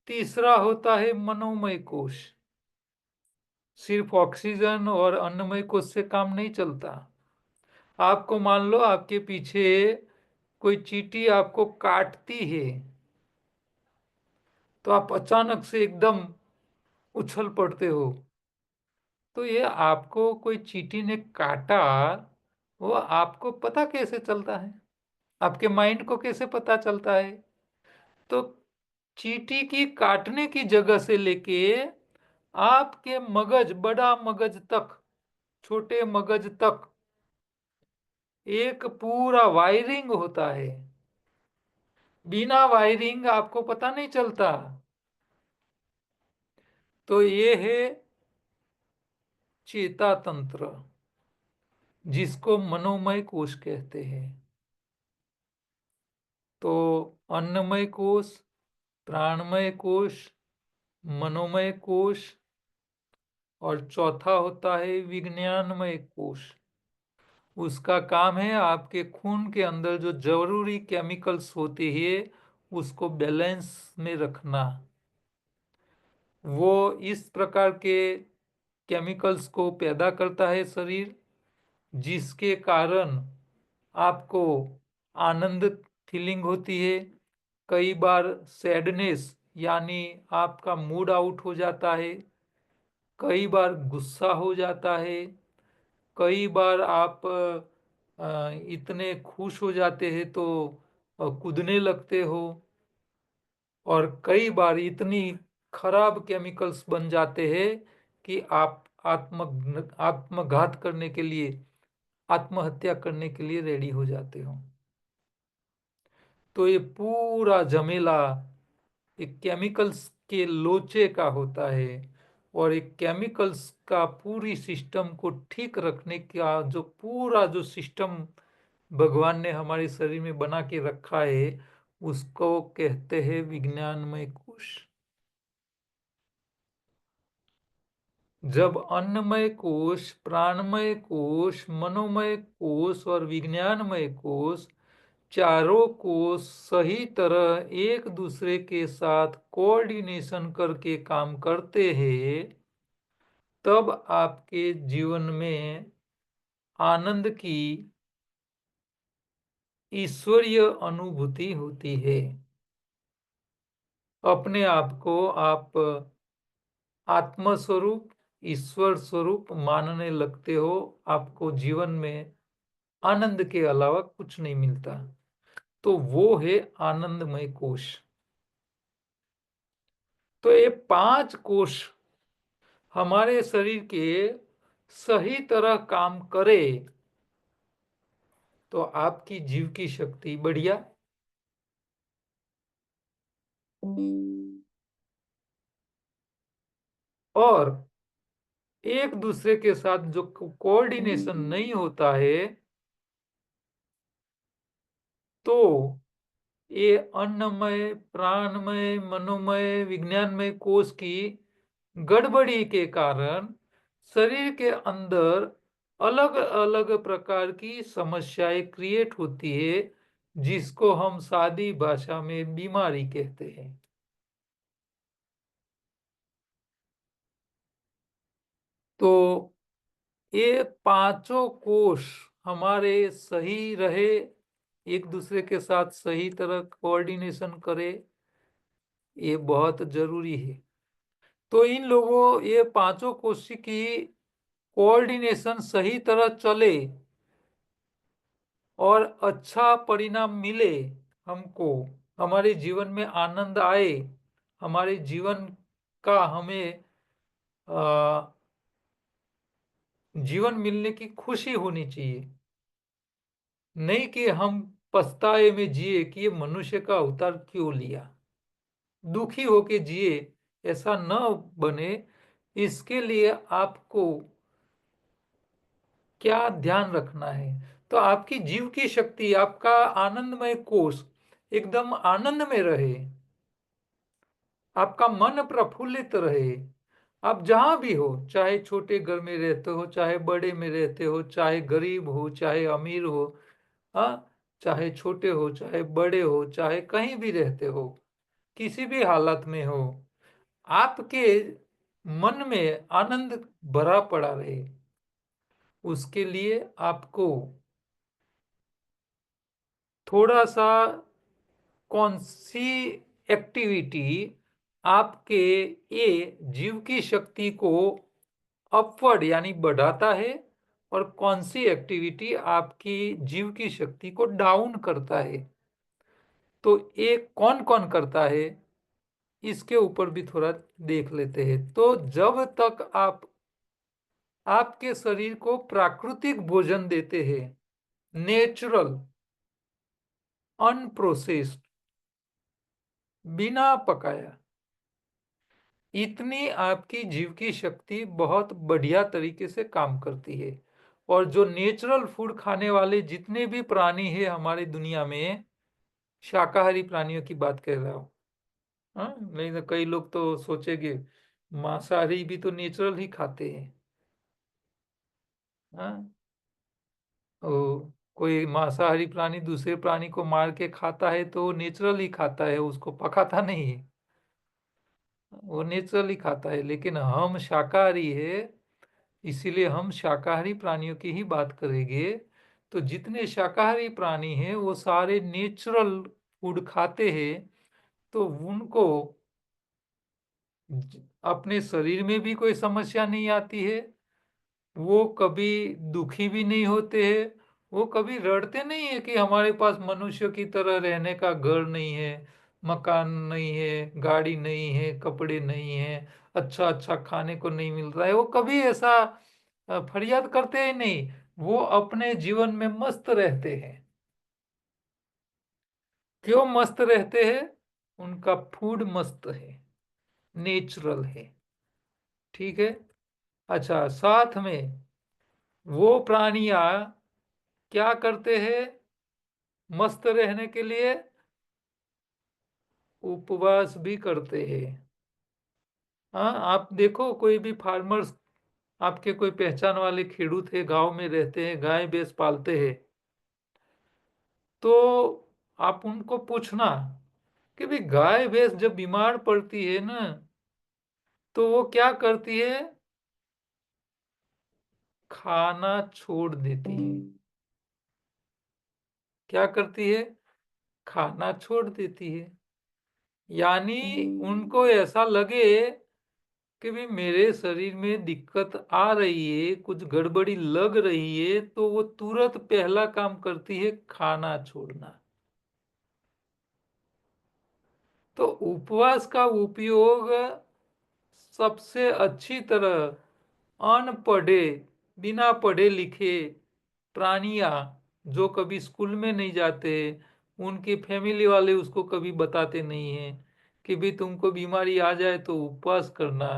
तीसरा होता है मनोमय कोश। सिर्फ ऑक्सीजन और अन्नमय कोश से काम नहीं चलता। आपको मान लो आपके पीछे कोई चींटी आपको काटती है, तो आप अचानक से एकदम उछल पड़ते हो। तो ये आपको कोई चींटी ने काटा, वो आपको पता कैसे चलता है? आपके माइंड को कैसे पता चलता है? तो चींटी की काटने की जगह से लेके आपके मगज, बड़ा मगज तक, छोटे मगज तक एक पूरा वायरिंग होता है। बिना वायरिंग आपको पता नहीं चलता। तो ये है चेता तंत्र, जिसको मनोमय कोश कहते हैं। तो अन्नमय कोश, प्राणमय कोश, मनोमय कोश और चौथा होता है विज्ञानमय कोश। उसका काम है आपके खून के अंदर जो जरूरी केमिकल्स होते हैं उसको बैलेंस में रखना। वो इस प्रकार के केमिकल्स को पैदा करता है शरीर, जिसके कारण आपको आनंद फीलिंग होती है। कई बार सैडनेस यानी आपका मूड आउट हो जाता है, कई बार गुस्सा हो जाता है, कई बार आप इतने खुश हो जाते हैं तो कूदने लगते हो, और कई बार इतनी खराब केमिकल्स बन जाते हैं कि आप आत्मघात करने के लिए, आत्महत्या करने के लिए रेडी हो जाते हो। तो ये पूरा झमेला एक केमिकल्स के लोचे का होता है, और एक केमिकल्स का पूरी सिस्टम को ठीक रखने का जो पूरा जो सिस्टम भगवान ने हमारे शरीर में बना के रखा है उसको कहते हैं विज्ञानमय कोश। जब अन्नमय कोश, प्राणमय कोश, मनोमय कोश और विज्ञानमय कोश चारों कोश सही तरह एक दूसरे के साथ कोऑर्डिनेशन करके काम करते हैं, तब आपके जीवन में आनंद की ईश्वरीय अनुभूति होती है। अपने आप को आप आत्म स्वरूप, ईश्वर स्वरूप मानने लगते हो। आपको जीवन में आनंद के अलावा कुछ नहीं मिलता। तो वो है आनंदमय कोश। तो ये 5 कोश हमारे शरीर के सही तरह काम करे तो आपकी जीव की शक्ति बढ़िया, और एक दूसरे के साथ जो कोऑर्डिनेशन नहीं होता है तो ये अन्नमय, प्राणमय, मनोमय, विज्ञानमय कोश की गड़बड़ी के कारण शरीर के अंदर अलग अलग प्रकार की समस्याएं क्रिएट होती है, जिसको हम सादी भाषा में बीमारी कहते हैं। तो ये 5 कोश हमारे सही रहे, एक दूसरे के साथ सही तरह कोऑर्डिनेशन करे, ये बहुत जरूरी है। तो इन लोगों, ये 5 कोश की कोऑर्डिनेशन सही तरह चले और अच्छा परिणाम मिले, हमको हमारे जीवन में आनंद आए, हमारे जीवन का हमें जीवन मिलने की खुशी होनी चाहिए, नहीं कि हम पछताए में जिए कि ये मनुष्य का अवतार क्यों लिया, दुखी होके जिए, ऐसा न बने। इसके लिए आपको क्या ध्यान रखना है? तो आपकी जीव की शक्ति, आपका आनंदमय कोश एकदम आनंद में रहे, आपका मन प्रफुल्लित रहे। आप जहां भी हो, चाहे छोटे घर में रहते हो, चाहे बड़े में रहते हो, चाहे गरीब हो, चाहे अमीर हो, हाँ, चाहे छोटे हो, चाहे बड़े हो, चाहे कहीं भी रहते हो, किसी भी हालत में हो, आपके मन में आनंद भरा पड़ा रहे। उसके लिए आपको थोड़ा सा कौन सी एक्टिविटी आपके ये जीव की शक्ति को अपवर्ड यानी बढ़ाता है, और कौन सी एक्टिविटी आपकी जीव की शक्ति को डाउन करता है, तो ये कौन कौन करता है इसके ऊपर भी थोड़ा देख लेते हैं। तो जब तक आप आपके शरीर को प्राकृतिक भोजन देते हैं, नेचुरल, अनप्रोसेस्ड, बिना पकाया, इतनी आपकी जीव की शक्ति बहुत बढ़िया तरीके से काम करती है। और जो नेचुरल फूड खाने वाले जितने भी प्राणी हैं हमारी दुनिया में, शाकाहारी प्राणियों की बात कर रहा हूँ। हाँ, नहीं तो कई लोग तो सोचेंगे मांसाहारी भी तो नेचुरल ही खाते हैं। हाँ, ओ, कोई मांसाहारी प्राणी दूसरे प्राणी को मार के खाता है तो नेचुरल ही खाता है, उसको पकाता नहीं है, वो नेचुरल ही खाता है। लेकिन हम शाकाहारी है, इसीलिए हम शाकाहारी प्राणियों की ही बात करेंगे। तो जितने शाकाहारी प्राणी हैं वो सारे नेचुरल फूड खाते हैं, तो उनको अपने शरीर में भी कोई समस्या नहीं आती है, वो कभी दुखी भी नहीं होते हैं, वो कभी रड़ते नहीं है कि हमारे पास मनुष्य की तरह रहने का घर नहीं है, मकान नहीं है, गाड़ी नहीं है, कपड़े नहीं है, अच्छा अच्छा खाने को नहीं मिल रहा है। वो कभी ऐसा फरियाद करते ही नहीं, वो अपने जीवन में मस्त रहते हैं। क्यों मस्त रहते हैं? उनका फूड मस्त है, नेचुरल है। ठीक है। अच्छा, साथ में वो प्राणियां क्या करते हैं मस्त रहने के लिए? उपवास भी करते हैं। हाँ, आप देखो कोई भी फार्मर्स, आपके कोई पहचान वाले खेडूत है, गांव में रहते हैं, गाय भैंस पालते हैं, तो आप उनको पूछना कि भाई गाय भैंस जब बीमार पड़ती है ना, तो वो क्या करती है? खाना छोड़ देती है। क्या करती है? खाना छोड़ देती है। यानी उनको ऐसा लगे कि भी मेरे शरीर में दिक्कत आ रही है, कुछ गड़बड़ी लग रही है, तो वो तुरंत पहला काम करती है खाना छोड़ना। तो उपवास का उपयोग सबसे अच्छी तरह अनपढ़े, बिना पढ़े लिखे प्राणियां जो कभी स्कूल में नहीं जाते, उनके फैमिली वाले उसको कभी बताते नहीं है कि भी तुमको बीमारी आ जाए तो उपवास करना।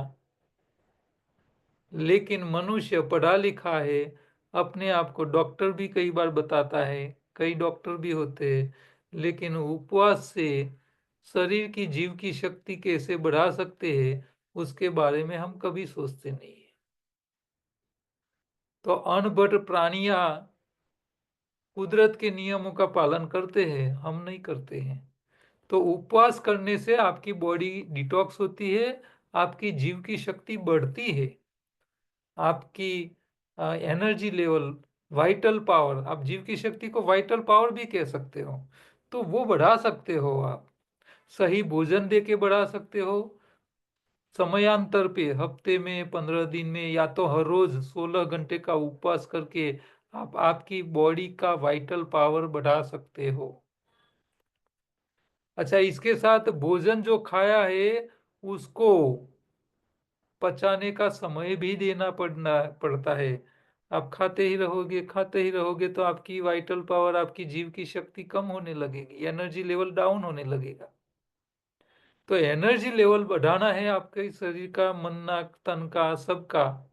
लेकिन मनुष्य पढ़ा लिखा है, अपने आप को डॉक्टर भी कई बार बताता है, कई डॉक्टर भी होते हैं, लेकिन उपवास से शरीर की जीव की शक्ति कैसे बढ़ा सकते हैं उसके बारे में हम कभी सोचते नहीं है। तो अनपढ़ प्राणियां कुदरत के नियमों का पालन करते हैं, हम नहीं करते हैं। तो उपवास करने से आपकी बॉडी डिटॉक्स होती है, आपकी जीव की शक्ति बढ़ती है, आपकी एनर्जी लेवल, वाइटल पावर, आप जीव की शक्ति को वाइटल पावर भी कह सकते हो, तो वो बढ़ा सकते हो। आप सही भोजन देके बढ़ा सकते हो, समयांतर पे, हफ्ते में, 15 दिन में, या तो हर रोज 16 घंटे का उपवास करके आप आपकी बॉडी का वाइटल पावर बढ़ा सकते हो। अच्छा, इसके साथ भोजन जो खाया है उसको पचाने का समय भी देना पड़ता है। आप खाते ही रहोगे तो आपकी वाइटल पावर, आपकी जीव की शक्ति कम होने लगेगी, एनर्जी लेवल डाउन होने लगेगा। तो एनर्जी लेवल बढ़ाना है आपके शरीर का, मन ना तन का, सबका,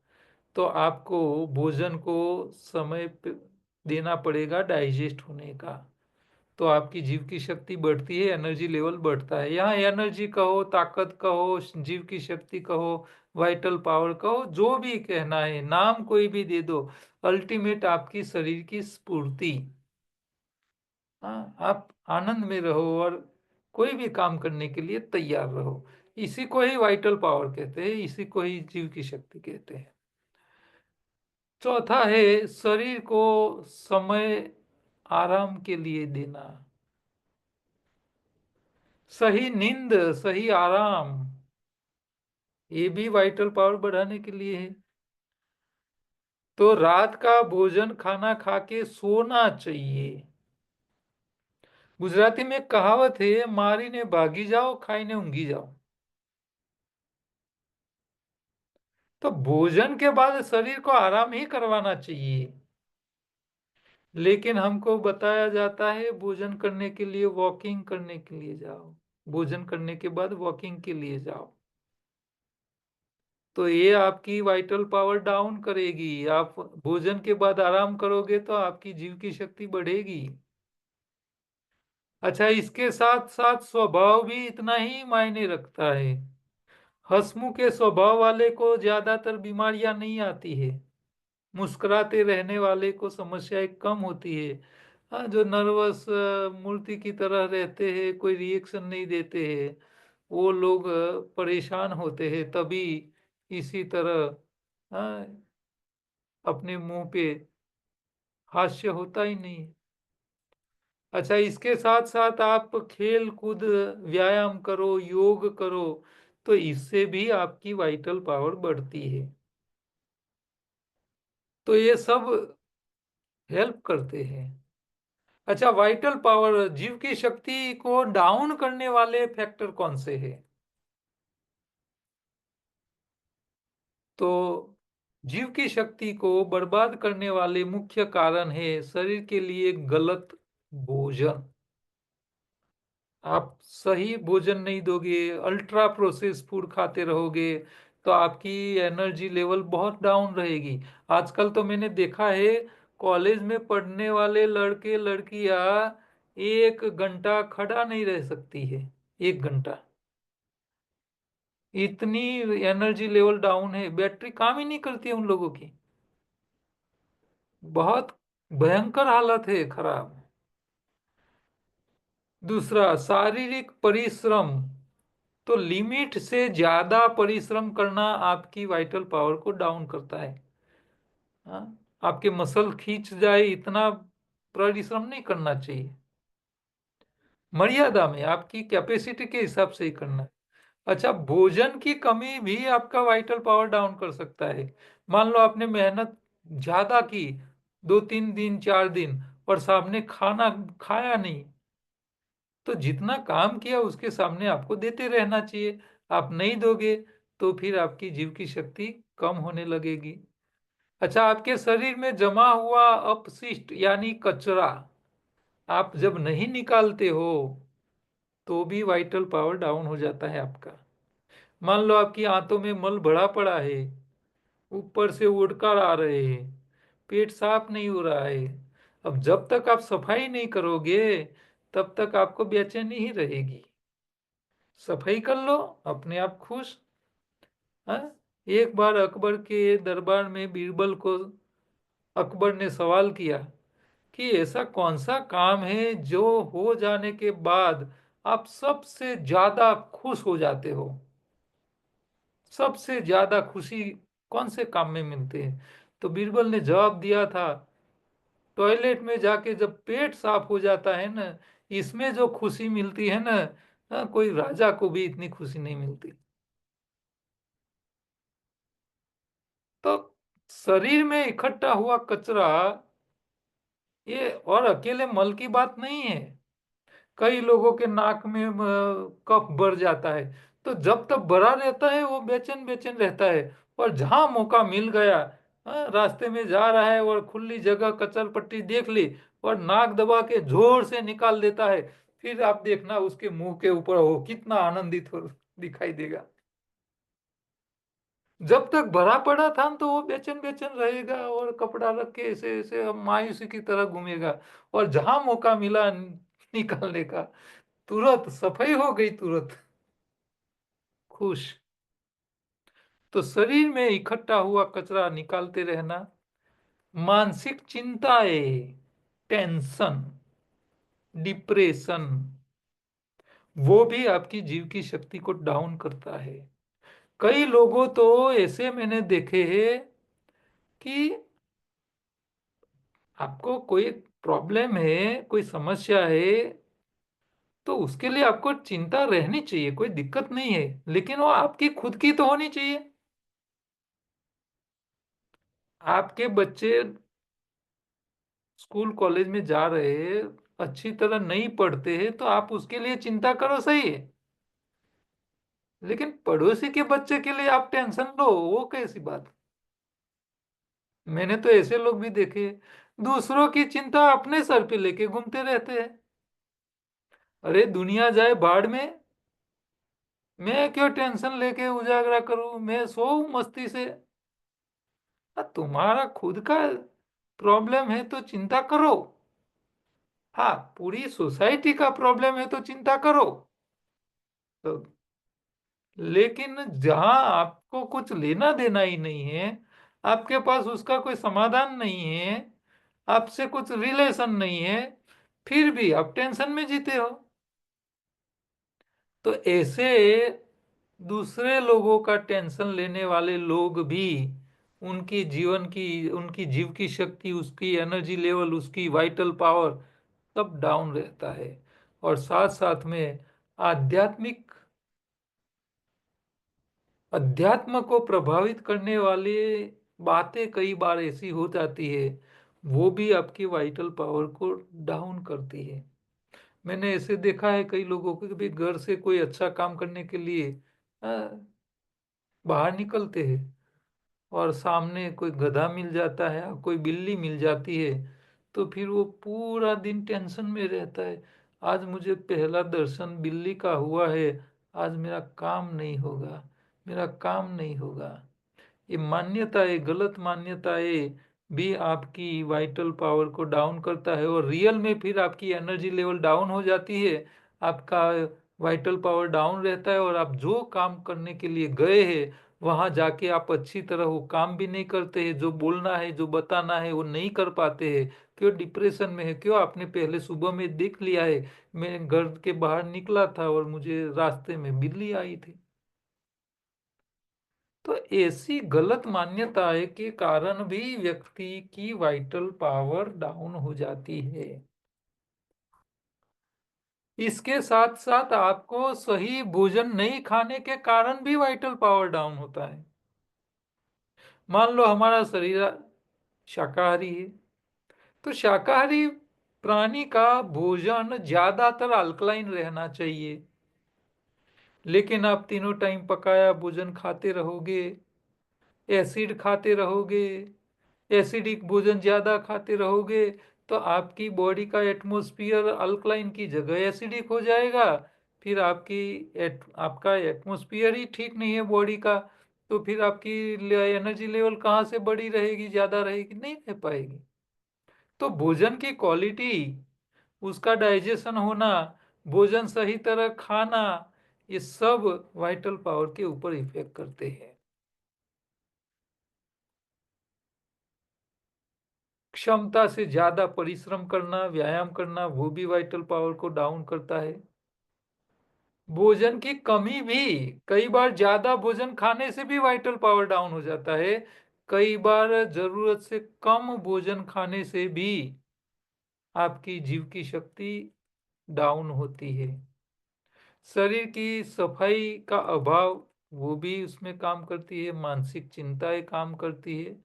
तो आपको भोजन को समय देना पड़ेगा डाइजेस्ट होने का। तो आपकी जीव की शक्ति बढ़ती है, एनर्जी लेवल बढ़ता है। यहाँ एनर्जी कहो, ताकत कहो, जीव की शक्ति कहो, वाइटल पावर कहो, जो भी कहना है, नाम कोई भी दे दो, अल्टीमेट आपकी शरीर की स्फूर्ति। हाँ, आप आनंद में रहो और कोई भी काम करने के लिए तैयार रहो। इसी को ही वाइटल पावर कहते हैं, इसी को ही जीव की शक्ति कहते हैं। चौथा है शरीर को समय आराम के लिए देना। सही नींद, सही आराम, ये भी वाइटल पावर बढ़ाने के लिए है। तो रात का भोजन खाना खा के सोना चाहिए। गुजराती में कहावत है, मारी ने भागी जाओ, खाई ने ऊंघी जाओ। तो भोजन के बाद शरीर को आराम ही करवाना चाहिए। लेकिन हमको बताया जाता है भोजन करने के लिए वॉकिंग करने के लिए जाओ, भोजन करने के बाद वॉकिंग के लिए जाओ। तो ये आपकी वाइटल पावर डाउन करेगी। आप भोजन के बाद आराम करोगे तो आपकी जीव की शक्ति बढ़ेगी। अच्छा, इसके साथ साथ स्वभाव भी इतना ही मायने रखता है। हंसमुख के स्वभाव वाले को ज्यादातर बीमारियां नहीं आती है। मुस्कुराते रहने वाले को समस्याएं कम होती है। हाँ, जो नर्वस मूर्ति की तरह रहते हैं, कोई रिएक्शन नहीं देते हैं, वो लोग परेशान होते हैं। तभी इसी तरह अपने मुंह पे हास्य होता ही नहीं। अच्छा, इसके साथ साथ आप खेल कूद, व्यायाम करो, योग करो, तो इससे भी आपकी वाइटल पावर बढ़ती है। तो ये सब हेल्प करते हैं। अच्छा, वाइटल पावर, जीव की शक्ति को डाउन करने वाले फैक्टर कौन से हैं? तो जीव की शक्ति को बर्बाद करने वाले मुख्य कारण है शरीर के लिए गलत भोजन। आप सही भोजन नहीं दोगे, अल्ट्रा प्रोसेस फूड खाते रहोगे, तो आपकी एनर्जी लेवल बहुत डाउन रहेगी। आजकल तो मैंने देखा है, कॉलेज में पढ़ने वाले लड़के लड़कियां 1 घंटा खड़ा नहीं रह सकती है। 1 घंटा, इतनी एनर्जी लेवल डाउन है, बैटरी काम ही नहीं करती है उन लोगों की। बहुत भयंकर हालत है, खराब। दूसरा, शारीरिक परिश्रम। तो लिमिट से ज्यादा परिश्रम करना आपकी वाइटल पावर को डाउन करता है। हाँ? आपके मसल खींच जाए इतना परिश्रम नहीं करना चाहिए। मर्यादा में, आपकी कैपेसिटी के हिसाब से ही करना है। अच्छा, भोजन की कमी भी आपका वाइटल पावर डाउन कर सकता है। मान लो आपने मेहनत ज्यादा की, 2 3 दिन 4 दिन, और सामने खाना खाया नहीं, तो जितना काम किया उसके सामने आपको देते रहना चाहिए। आप नहीं दोगे तो फिर आपकी जीव की शक्ति कम होने लगेगी। अच्छा, आपके शरीर में जमा हुआ अपशिष्ट यानी कचरा आप जब नहीं निकालते हो, तो भी वाइटल पावर डाउन हो जाता है आपका। मान लो आपकी आंतों में मल भरा पड़ा है, ऊपर से उड़कर आ रहे हैं, पेट साफ नहीं हो रहा है। अब जब तक आप सफाई नहीं करोगे, तब तक आपको बेचैनी ही रहेगी। सफाई कर लो, अपने आप खुश। हाँ? एक बार अकबर के दरबार में बीरबल को अकबर ने सवाल किया कि ऐसा कौन सा काम है जो हो जाने के बाद आप सबसे ज्यादा खुश हो जाते हो? सबसे ज्यादा खुशी कौन से काम में मिलते हैं? तो बीरबल ने जवाब दिया था, टॉयलेट में जाके जब पेट साफ हो जाता है ना, इसमें जो खुशी मिलती है ना, कोई राजा को भी इतनी खुशी नहीं मिलती। तो शरीर में इकट्ठा हुआ कचरा, ये और अकेले मल की बात नहीं है। कई लोगों के नाक में कफ भर जाता है, तो जब तक भरा रहता है वो बेचैन बेचैन रहता है। और जहां मौका मिल गया, रास्ते में जा रहा है और खुली जगह कचर पट्टी देख ली, और नाक दबा के जोर से निकाल देता है, फिर आप देखना उसके मुंह के ऊपर वो कितना आनंदित हो दिखाई देगा। जब तक भरा पड़ा था तो वो बेचैन बेचैन रहेगा, और कपड़ा रख के ऐसे ऐसे मायूसी की तरह घूमेगा। और जहां मौका मिला निकालने का, तुरंत सफाई हो गई, तुरंत खुश। तो शरीर में इकट्ठा हुआ कचरा निकालते रहना। मानसिक चिंताएं, टेंशन, डिप्रेशन, वो भी आपकी जीव की शक्ति को डाउन करता है। कई लोगों तो ऐसे मैंने देखे हैं कि आपको कोई प्रॉब्लम है, कोई समस्या है, तो उसके लिए आपको चिंता रहनी चाहिए, कोई दिक्कत नहीं है, लेकिन वो आपकी खुद की तो होनी चाहिए। आपके बच्चे स्कूल कॉलेज में जा रहे हैं, अच्छी तरह नहीं पढ़ते हैं, तो आप उसके लिए चिंता करो, सही है। लेकिन पड़ोसी के बच्चे के लिए आप टेंशन लो, वो कैसी बात? मैंने तो ऐसे लोग भी देखे, दूसरों की चिंता अपने सर पे लेके घूमते रहते हैं। अरे दुनिया जाए भाड़ में, मैं क्यों टेंशन लेके उजागरा करूं, मैं सोऊं मस्ती से। तुम्हारा खुद का प्रॉब्लम है तो चिंता करो। हाँ, पूरी सोसाइटी का प्रॉब्लम है तो चिंता करो, तो लेकिन जहां आपको कुछ लेना देना ही नहीं है, आपके पास उसका कोई समाधान नहीं है, आपसे कुछ रिलेशन नहीं है, फिर भी आप टेंशन में जीते हो, तो ऐसे दूसरे लोगों का टेंशन लेने वाले लोग भी, उनकी जीवन की, उनकी जीव की शक्ति, उसकी एनर्जी लेवल, उसकी वाइटल पावर सब डाउन रहता है। और साथ साथ में आध्यात्मिक अध्यात्म को प्रभावित करने वाली बातें कई बार ऐसी हो जाती है, वो भी आपकी वाइटल पावर को डाउन करती है। मैंने ऐसे देखा है कई लोगों को कि भाई घर से कोई अच्छा काम करने के लिए बाहर निकलते हैं, और सामने कोई गधा मिल जाता है, कोई बिल्ली मिल जाती है, तो फिर वो पूरा दिन टेंशन में रहता है। आज मुझे पहला दर्शन बिल्ली का हुआ है, आज मेरा काम नहीं होगा, मेरा काम नहीं होगा। ये मान्यताएं, गलत मान्यताएं भी आपकी वाइटल पावर को डाउन करता है, और रियल में फिर आपकी एनर्जी लेवल डाउन हो जाती है, आपका वाइटल पावर डाउन रहता है, और आप जो काम करने के लिए गए हैं वहां जाके आप अच्छी तरह वो काम भी नहीं करते हैं, जो बोलना है, जो बताना है, वो नहीं कर पाते हैं। क्यों डिप्रेशन में है? क्यों? आपने पहले सुबह में देख लिया है, मैं घर के बाहर निकला था और मुझे रास्ते में बिल्ली आई थी। तो ऐसी गलत मान्यताएं के कारण भी व्यक्ति की वाइटल पावर डाउन हो जाती है। इसके साथ साथ आपको सही भोजन नहीं खाने के कारण भी वाइटल पावर डाउन होता है। मान लो हमारा शरीर शाकाहारी है, तो शाकाहारी प्राणी का भोजन ज्यादातर अल्कलाइन रहना चाहिए, लेकिन आप तीनों टाइम पकाया भोजन खाते रहोगे, एसिड खाते रहोगे, एसिडिक भोजन ज्यादा खाते रहोगे, तो आपकी बॉडी का एटमॉस्फेयर अल्कलाइन की जगह एसिडिक हो जाएगा। फिर आपका एटमॉस्फेयर ही ठीक नहीं है बॉडी का, तो फिर आपकी एनर्जी लेवल कहाँ से बड़ी रहेगी, ज्यादा रहेगी? नहीं रह पाएगी। तो भोजन की क्वालिटी, उसका डाइजेशन होना, भोजन सही तरह खाना, ये सब वाइटल पावर के ऊपर इफेक्ट करते हैं। क्षमता से ज्यादा परिश्रम करना, व्यायाम करना, वो भी वाइटल पावर को डाउन करता है। भोजन की कमी भी, कई बार ज्यादा भोजन खाने से भी वाइटल पावर डाउन हो जाता है। कई बार जरूरत से कम भोजन खाने से भी आपकी जीव की शक्ति डाउन होती है। शरीर की सफाई का अभाव, वो भी उसमें काम करती है। मानसिक चिंताएं काम करती है।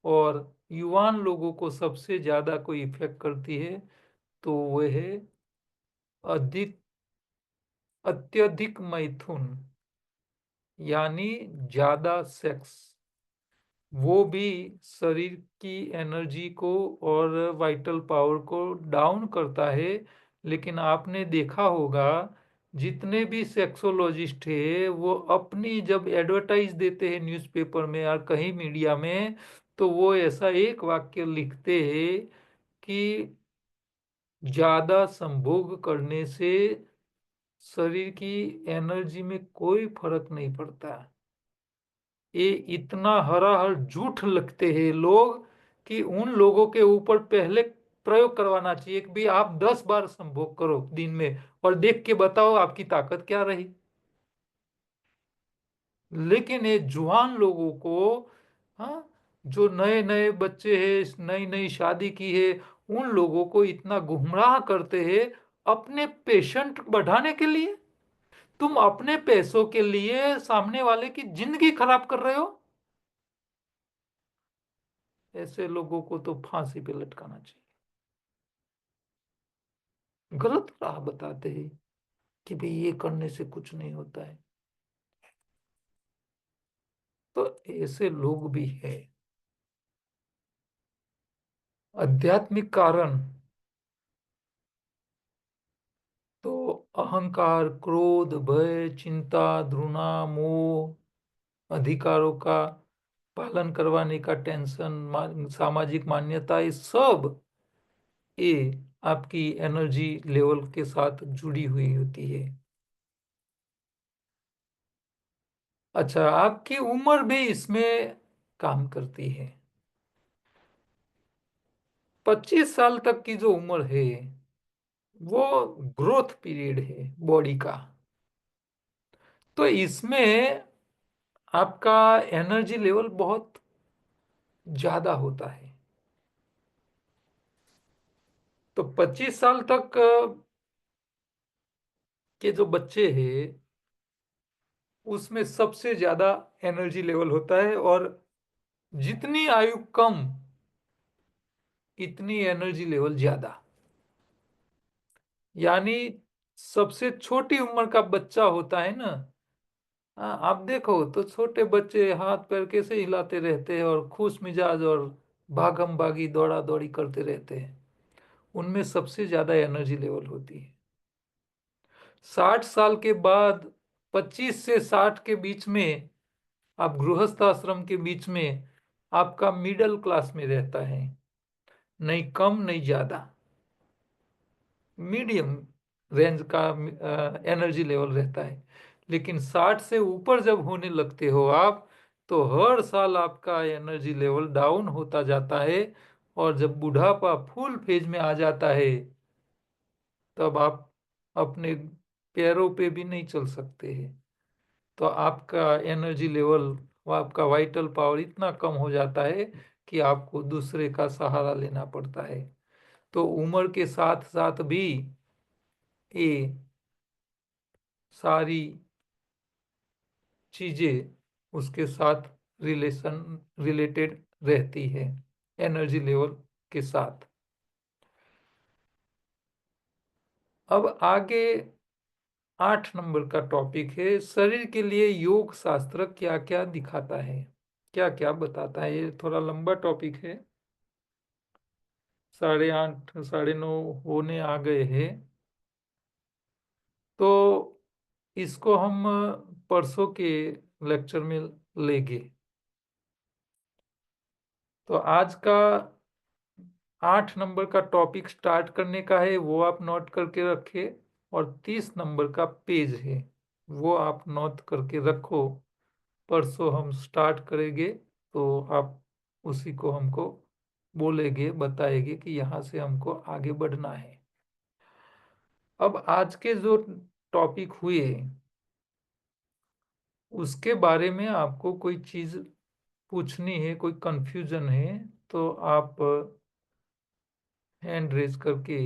और युवान लोगों को सबसे ज्यादा कोई इफेक्ट करती है, तो वह है अधिक अत्यधिक मैथुन, यानी ज्यादा सेक्स। वो भी शरीर की एनर्जी को और वाइटल पावर को डाउन करता है। लेकिन आपने देखा होगा, जितने भी सेक्सोलॉजिस्ट है वो अपनी जब एडवर्टाइज देते हैं न्यूज़पेपर में या कहीं मीडिया में, तो वो ऐसा एक वाक्य लिखते हैं कि ज्यादा संभोग करने से शरीर की एनर्जी में कोई फर्क नहीं पड़ता। ये इतना हराहर झूठ लगते हैं लोग कि उन लोगों के ऊपर पहले प्रयोग करवाना चाहिए कि भाई आप 10 बार संभोग करो दिन में, और देख के बताओ आपकी ताकत क्या रही। लेकिन ये जुआन लोगों को, हाँ, जो नए नए बच्चे हैं, नई नई शादी की है, उन लोगों को इतना गुमराह करते हैं अपने पेशेंट बढ़ाने के लिए। तुम अपने पैसों के लिए सामने वाले की जिंदगी खराब कर रहे हो। ऐसे लोगों को तो फांसी पे लटकाना चाहिए। गलत राह बताते हैं कि भाई ये करने से कुछ नहीं होता है, तो ऐसे लोग भी हैं। आध्यात्मिक कारण तो अहंकार, क्रोध, भय, चिंता, घृणा, मोह, अधिकारों का पालन करवाने का टेंशन, सामाजिक मान्यता, ये सब ये आपकी एनर्जी लेवल के साथ जुड़ी हुई होती है। अच्छा, आपकी उम्र भी इसमें काम करती है। 25 साल तक की जो उम्र है वो ग्रोथ पीरियड है बॉडी का। तो इसमें आपका एनर्जी लेवल बहुत ज्यादा होता है। तो 25 साल तक के जो बच्चे हैं उसमें सबसे ज्यादा एनर्जी लेवल होता है, और जितनी आयु कम इतनी एनर्जी लेवल ज्यादा। यानी सबसे छोटी उम्र का बच्चा होता है ना, हाँ, आप देखो तो छोटे बच्चे हाथ पैर कैसे हिलाते रहते हैं और खुश मिजाज और भागम भागी दौड़ा दौड़ी करते रहते हैं। उनमें सबसे ज्यादा एनर्जी लेवल होती है। 60 साल के बाद, 25 से 60 के बीच में, आप गृहस्थ आश्रम के बीच में आपका मिडिल क्लास में रहता है। नहीं कम नहीं ज्यादा, मीडियम रेंज का एनर्जी लेवल रहता है। लेकिन 60 से ऊपर जब होने लगते हो आप, तो हर साल आपका एनर्जी लेवल डाउन होता जाता है, और जब बुढ़ापा फुल फेज में आ जाता है तब आप अपने पैरों पे भी नहीं चल सकते हैं। तो आपका एनर्जी लेवल, आपका वाइटल पावर इतना कम हो जाता है कि आपको दूसरे का सहारा लेना पड़ता है। तो उम्र के साथ साथ भी ये सारी चीजें उसके साथ रिलेटेड रहती है एनर्जी लेवल के साथ। अब आगे 8 नंबर का टॉपिक है, शरीर के लिए योग शास्त्र क्या क्या दिखाता है, क्या क्या बताता है। ये थोड़ा लंबा टॉपिक है, 8:30 9:30 होने आ गए हैं। तो इसको हम परसों के लेक्चर में लेंगे। तो आज का 8 नंबर का टॉपिक स्टार्ट करने का है, वो आप नोट करके रखे। और 30 नंबर का पेज है, वो आप नोट करके रखो। परसों हम स्टार्ट करेंगे तो आप उसी को हमको बोलेंगे, बताएंगे कि यहाँ से हमको आगे बढ़ना है। अब आज के जो टॉपिक हुए उसके बारे में आपको कोई चीज पूछनी है, कोई कंफ्यूजन है, तो आप हैंड रेज करके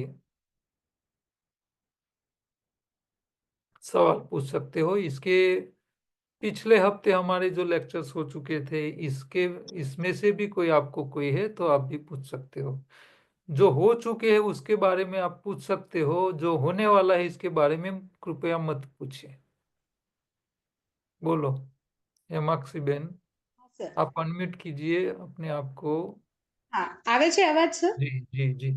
सवाल पूछ सकते हो। इसके पिछले हफ्ते हमारे जो लेक्चर्स हो चुके थे, इसमें से भी कोई आपको कोई है तो आप भी पूछ सकते हो। जो हो चुके हैं उसके बारे में आप पूछ सकते हो, जो होने वाला है इसके बारे में कृपया मत पूछिए। बोलो हेमाक्षी बेन, હા સર. आप अनम्यूट कीजिए अपने आप को। હા, આવે છે અવાજ સર? जी जी जी।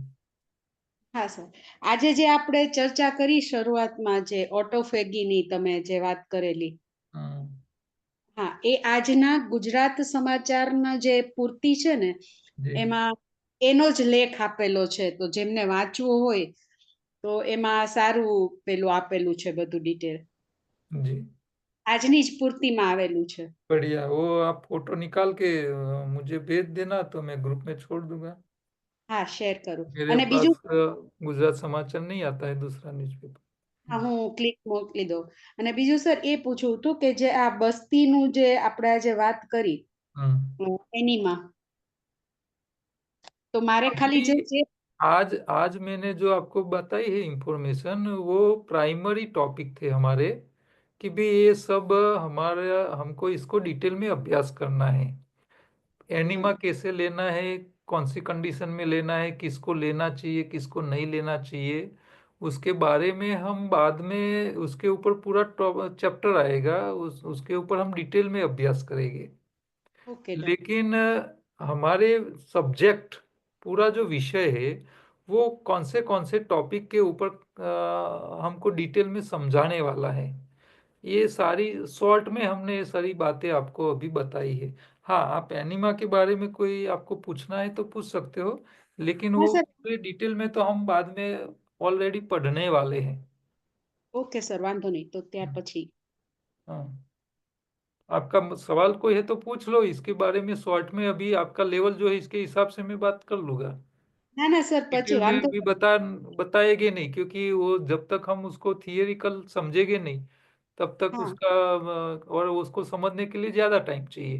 હા સર. આજે જે આપણે ચર્ચા કરી શરૂઆતમાં, જે ઓટોફેગીની તમે જે વાત કરેલી, हम्म, હા, એ આજના ગુજરાત સમાચારના જે પૂર્તિ છે ને, जी એમાં એનો જ લેખ આપેલો છે. તો જેમને વાંચવું હોય તો એમાં સારું પેલું આપેલું છે, બધું ડિટેલ जी, આજની જ પૂર્તિમાં આવેલું છે. बढ़िया। वो आप फोटो निकाल के मुझे भेज देना तो मैं ग्रुप में छोड़ दूंगा। હા, શેર કરું. मेरे અને पास બીજું, गुजरात समाचार नहीं आता है, दूसरा न्यूज़पेपर। હા, હું ક્લિક મોકલી દઉં. અને બીજું સર એ પૂછવું હતું કે જે આ બસ્તીનું જે આપણે આજે વાત કરી हम्म। એનીમાં, તો મારે ખાલી જે अभी જે आज मैंने जो आपको बताई है इंफॉर्मेशन, वो प्राइमरी टॉपिक थे हमारे, कि भी ये सब हमारा हमको इसको डिटेल में अभ्यास करना है। હમ, एनिमा कैसे लेना है, कौन सी कंडीशन में लेना है, किसको लेना चाहिए किसको नहीं लेना चाहिए, उसके बारे में हम बाद में, उसके ऊपर पूरा चैप्टर आएगा, उसके ऊपर हम डिटेल में अभ्यास करेंगे। Okay done. लेकिन हमारे सब्जेक्ट, पूरा जो विषय है वो कौन से टॉपिक के ऊपर हमको डिटेल में समझाने वाला है, ये सारी शॉर्ट में हमने ये सारी बातें आपको अभी बताई है। हाँ, आप एनिमा के बारे में कोई आपको पूछना है तो पूछ सकते हो, लेकिन हाँ वो सर। पूरे डिटेल में तो हम बाद में ऑलरेडी पढ़ने वाले हैं। ओके सर, वांधो नहीं, तो ત્યાર પછી हाँ, आपका सवाल कोई है तो पूछ लो इसके बारे में शॉर्ट में। अभी आपका लेवल जो है इसके हिसाब से मैं बात कर लूंगा। ના ના सर, પછી डिटेल में वांधो अभी बताएंगे नहीं, क्योंकि वो जब तक हम उसको थियरिकल समझेंगे नहीं तब तक हाँ। उसका और उसको समझने के लिए ज्यादा टाइम चाहिए।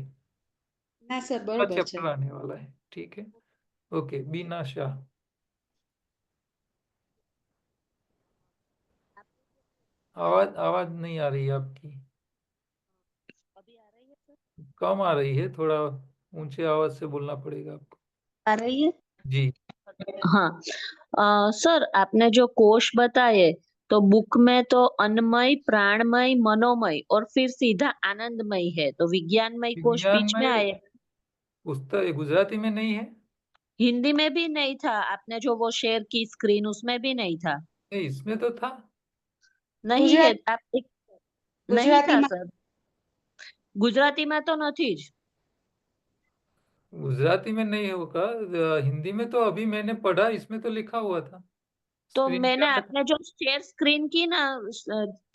ના सर, का बरोबर છે। चैप्टर आने वाला है, ठीक है। ओके, बीना शाह। आवाज आवाज नहीं आ रही है आपकी, अभी आ रही है सर? कम आ रही है, थोड़ा ऊंचे आवाज से बोलना पड़ेगा आपको। आ रही है? जी। हाँ। सर आपने जो कोश बताए, तो बुक में तो अन्नमय, प्राणमय, मनोमय और फिर सीधा आनंदमय है, तो विज्ञानमय कोश विज्ञान बीच में में आए। पुस्तक गुजराती में नहीं है। हिंदी में भी नहीं था, आपने जो वो शेयर की स्क्रीन उसमें भी नहीं था। नहीं, इसमें तो था। नहीं है, ગુજરાત आप एक नहीं था ગુજરાતીમાં सर, गुजराती में तो नहीं ज। गुजराती में नहीं होगा, हिंदी में तो अभी मैंने पढ़ा, इसमें तो लिखा हुआ था तो स्क्रीन पे मैंने आ रहा। आपने जो शेयर स्क्रीन की ना,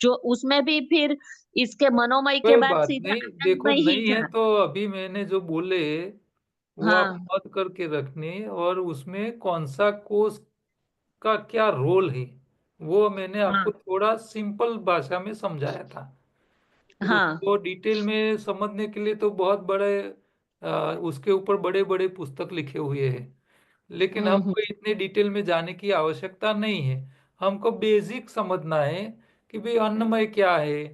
जो उसमें भी फिर इसके मनोमय के कोई बाद बात सीधा नहीं, देखो आनंदमय ही नहीं है था। तो अभी मैंने जो बोले वो आप हाँ नोट करके रखने, और उसमें कौन सा कोर्स का क्या रोल है वो मैंने आपको हाँ थोड़ा सिंपल भाषा में समझाया था। हाँ। उसको डिटेल में समझने के लिए तो बहुत बड़े उसके ऊपर बड़े बड़े पुस्तक लिखे हुए हैं, लेकिन हम्म। हमको इतने डिटेल में जाने की आवश्यकता नहीं है। हमको बेसिक समझना है कि भाई अन्नमय क्या है,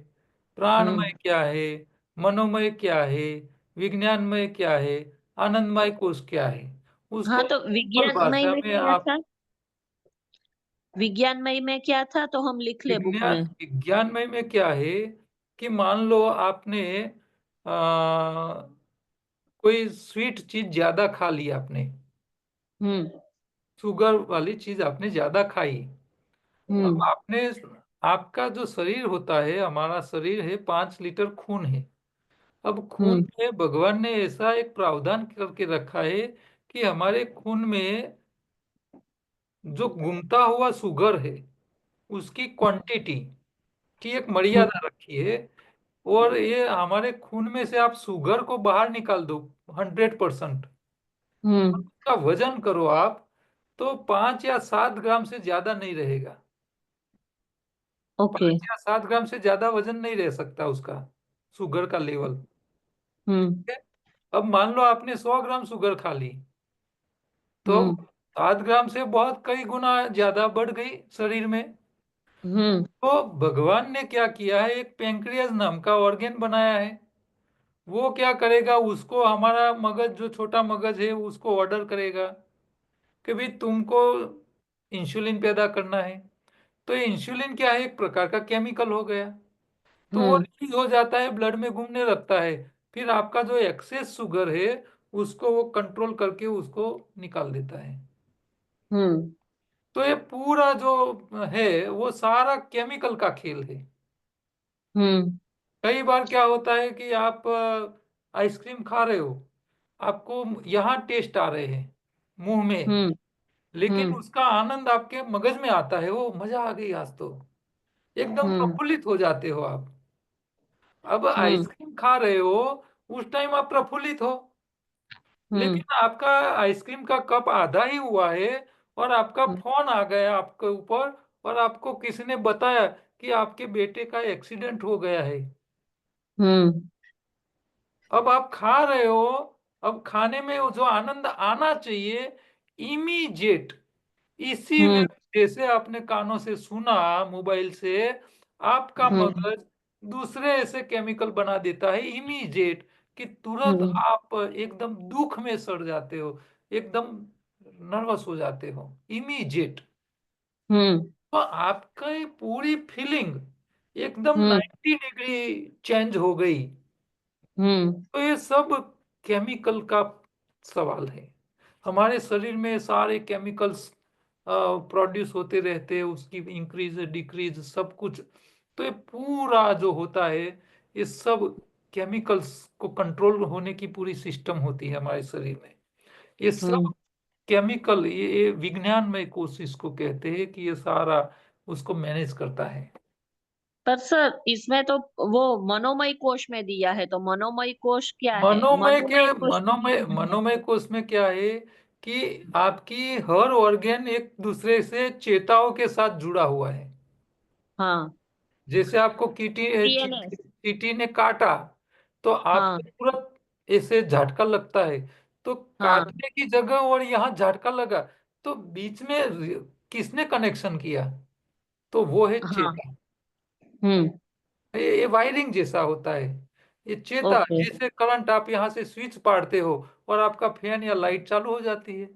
प्राणमय हम्म। क्या है, मनोमय क्या है, विज्ञानमय क्या है, आनंदमय कोश क्या है। हाँ, उसको तो सिंपल विज्ञानमय भाषा में में क्या आप था? विज्ञानमय में क्या था तो हम लिख ले बुक में। विज्ञानमय में क्या है कि मान लो आपने कोई स्वीट चीज ज्यादा खा ली आपने, हम्म। शुगर वाली चीज आपने ज्यादा खाई। अब हम्म। आपने आपका जो शरीर होता है, हमारा शरीर है 5 लीटर खून है। अब खून हम्म। में भगवान ने ऐसा एक प्रावधान करके रखा है कि हमारे खून में जो घूमता हुआ शुगर है उसकी क्वांटिटी की एक हम्म। मर्यादा रखी है। और ये हमारे खून में से आप शुगर को बाहर निकाल दो 100%, हम्म। उसका वजन करो आप, तो 5 या 7 ग्राम से ज्यादा नहीं रहेगा। ओके। 5 या 7 ग्राम से ज्यादा वजन नहीं रह सकता उसका, शुगर का लेवल। हम्म। ठीक है? अब मान लो आपने 100 ग्राम शुगर खा ली, तो हम्म। 7 ग्राम से बहुत कई गुना ज्यादा बढ़ गई शरीर में। हम्म। तो भगवान ने क्या किया है, एक पेंक्रियाज नाम का ऑर्गेन बनाया है। वो क्या करेगा, उसको हमारा मगज जो छोटा मगज है उसको ऑर्डर करेगा कि भाई तुमको इंसुलिन पैदा करना है। तो इंसुलिन क्या है, एक प्रकार का केमिकल हो गया। तो वो हम्म। रिलीज हो जाता है, ब्लड में घूमने लगता है। फिर आपका जो एक्सेस शुगर है उसको वो कंट्रोल करके उसको निकाल देता है। हम्म। तो ये पूरा जो है वो सारा केमिकल का खेल है। हम्म। कई बार क्या होता है कि आप आइसक्रीम खा रहे हो, आपको यहाँ टेस्ट आ रहे हैं मुंह में, हम्म। लेकिन हम्म। उसका आनंद आपके मगज में आता है, वो मजा आ गई आज तो, एकदम हम्म। प्रफुल्लित हो जाते हो आप। अब हम्म। आइसक्रीम खा रहे हो, उस टाइम आप प्रफुल्लित हो, हम्म। लेकिन आपका आइसक्रीम का कप आधा ही हुआ है और आपका हम्म। फोन आ गया आपके ऊपर, और आपको किसी ने बताया कि आपके बेटे का एक्सीडेंट हो गया है। हम्म। अब आप खा रहे हो, अब खाने में वो जो आनंद आना चाहिए इमीडिएट, इसी हम्म। व्यक्ति जैसे आपने कानों से सुना मोबाइल से, आपका हम्म। मगज दूसरे ऐसे केमिकल बना देता है इमीडिएट, कि तुरंत हम्म। आप एकदम दुख में सड़ जाते हो, एकदम नर्वस हो जाते हो इमीडिएट। हम्म। तो आपकी पूरी फीलिंग एकदम हम्म। 90 डिग्री चेंज हो गई। हम्म। तो ये सब केमिकल का सवाल है। हमारे शरीर में सारे केमिकल्स प्रोड्यूस होते रहते हैं, उसकी इंक्रीज डिक्रीज सब कुछ। तो ये पूरा जो होता है, ये सब केमिकल्स को कंट्रोल होने की पूरी सिस्टम होती है हमारे शरीर में। ये सब हम्म। केमिकल, ये विज्ञान में कोशिश को कहते हैं कि ये सारा उसको मैनेज करता है। पर सर इसमें तो वो मनोमय कोश में दिया है, तो मनोमय कोश क्या है? मनोमय के मनोमय कोश मनोमय कोश में क्या है कि आपकी हर ऑर्गेन एक दूसरे से चेताओं के साथ जुड़ा हुआ है। हाँ। जैसे आपको टीएनएस। चींटी ने काटा तो हाँ। आपको तुरंत ऐसे झटका लगता है, तो हाँ। काटने की जगह और यहाँ झटका लगा, तो बीच में किसने कनेक्शन किया? तो वो है हाँ। चेता। हम्म। ये वायरिंग जैसा होता है। ये चेता, ओके। जैसे करंट आप यहाँ से स्विच पाड़ते हो और आपका फैन या लाइट चालू हो जाती है।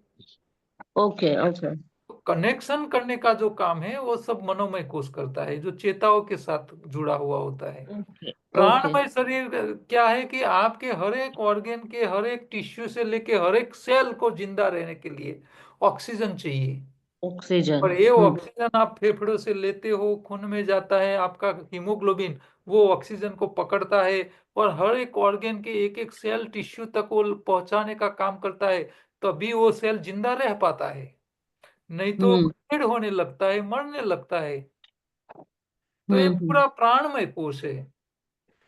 ओके। ओके। तो कनेक्शन करने का जो काम है वो सब मनोमय कोश करता है, जो चेताओं के साथ जुड़ा हुआ होता है। ओके। ओके। प्राणमय शरीर क्या है कि आपके हर एक ऑर्गेन के हर एक टिश्यू से लेके हर एक सेल को जिंदा रहने के लिए ऑक्सीजन चाहिए। ऑक्सीजन। और ये ऑक्सीजन आप फेफड़ों से लेते हो, खून में जाता है, आपका हीमोग्लोबिन वो ऑक्सीजन को पकड़ता है और हर एक ऑर्गेन के एक एक सेल टिश्यू तक वो पहुंचाने का काम करता है, तभी वो सेल जिंदा रह पाता है। नहीं तो हम्म। फेड होने लगता है, मरने लगता है। तो ये हम्म। पूरा प्राणमय कोश है।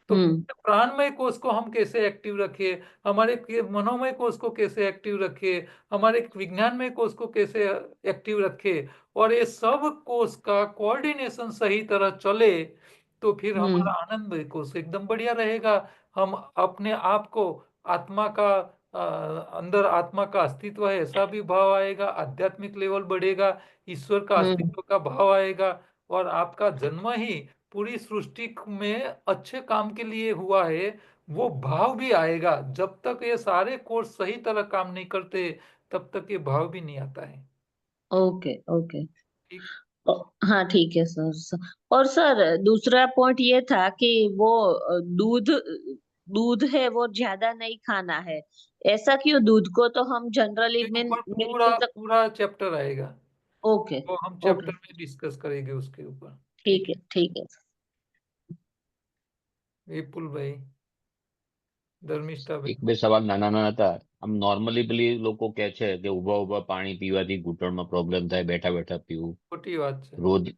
तो हम्म। प्राणमय कोश को हम कैसे एक्टिव रखें, हमारे मनोमय कोश को कैसे एक्टिव रखें, हमारे विज्ञानमय कोश को कैसे एक्टिव रखें, और ये सब कोश का कोऑर्डिनेशन सही तरह चले, तो फिर हम्म। हमारा आनंदमय कोश एकदम बढ़िया रहेगा। हम अपने आप को आत्मा का अंदर आत्मा का अस्तित्व है ऐसा भी भाव आएगा, आध्यात्मिक लेवल बढ़ेगा, ईश्वर का हम्म। अस्तित्व का भाव आएगा, और आपका जन्म ही पूरी सृष्टि में अच्छे काम के लिए हुआ है वो भाव भी आएगा। जब तक ये सारे कोर्स सही तरह काम नहीं करते तब तक ये भाव भी नहीं आता है। ओके। ओके। ठीक। हाँ ठीक है सर। और सर दूसरा पॉइंट ये था कि वो दूध दूध है वो ज्यादा नहीं खाना है। ऐसा क्यों? दूध को तो हम जनरली इसके मिल्क ऊपर पूरा से तक। पूरा चैप्टर आएगा, ओके। वो हम ओके। चैप्टर में डिस्कस करेंगे उसके ऊपर। ठीक ठीक है। ठीक है। है, विपुल भाई, धर्मिष्ठा એક भाई। બે સવાલ નાના નાના હતા. આમ નોર્મલી પેલી લોકો કહે છે કે ઉભા ઉભા પાણી પીવાથી ઘૂંટણમાં પ્રોબ્લેમ થાય, બેઠા બેઠા પીવું. छोटी बात है। રોજ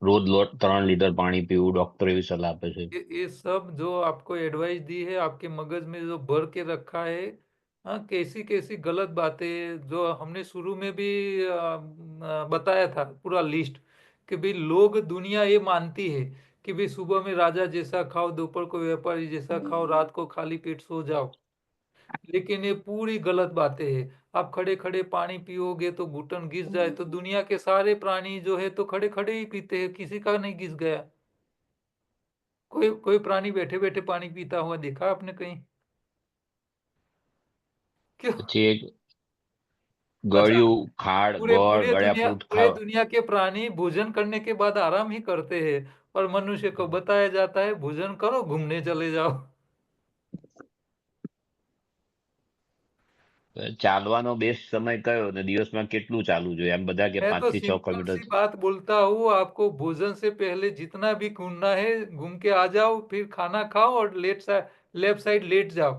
રોજ 3 લીટર પાણી પીવું, डॉक्टर એવી सलाह આપે છે. ये सब जो आपको एडवाइस दी है आपके मगज में जो भर के रखा है, हाँ, कैसी कैसी गलत बातें जो हमने शुरू में भी बताया था पूरा लिस्ट, कि भाई लोग दुनिया ये मानती है कि भाई सुबह में राजा जैसा खाओ, दोपहर को व्यापारी जैसा खाओ, रात को खाली पेट सो जाओ। लेकिन ये पूरी गलत बातें हैं। आप खड़े खड़े पानी पियोगे तो घुटन घिस जाए, तो दुनिया के सारे प्राणी जो है तो खड़े खड़े ही पीते हैं, किसी का नहीं घिस गया। कोई कोई प्राणी बैठे बैठे पानी पीता हुआ देखा आपने कहीं? क्यों? પછી એક अच्छा, ગળ્યું, ખાડ, ગોળ, ગળ્યા ફ્રૂટ पूरे ખાવા. दुनिया के प्राणी भोजन करने के बाद आराम ही करते हैं, और मनुष्य को बताया जाता है भोजन करो घूमने चले जाओ। ચાલવાનો બેસ્ટ સમય કયો ને દિવસમાં કેટલું ચાલવું જોઈએ? આમ બધા કે मैं 5 तो થી 6 सिंपल કિલોમીટર. सी बात बोलता हूँ, आपको भोजन से पहले जितना भी घूमना है घूम के आ जाओ, फिर खाना खाओ और लेफ्ट साइड लेट जाओ।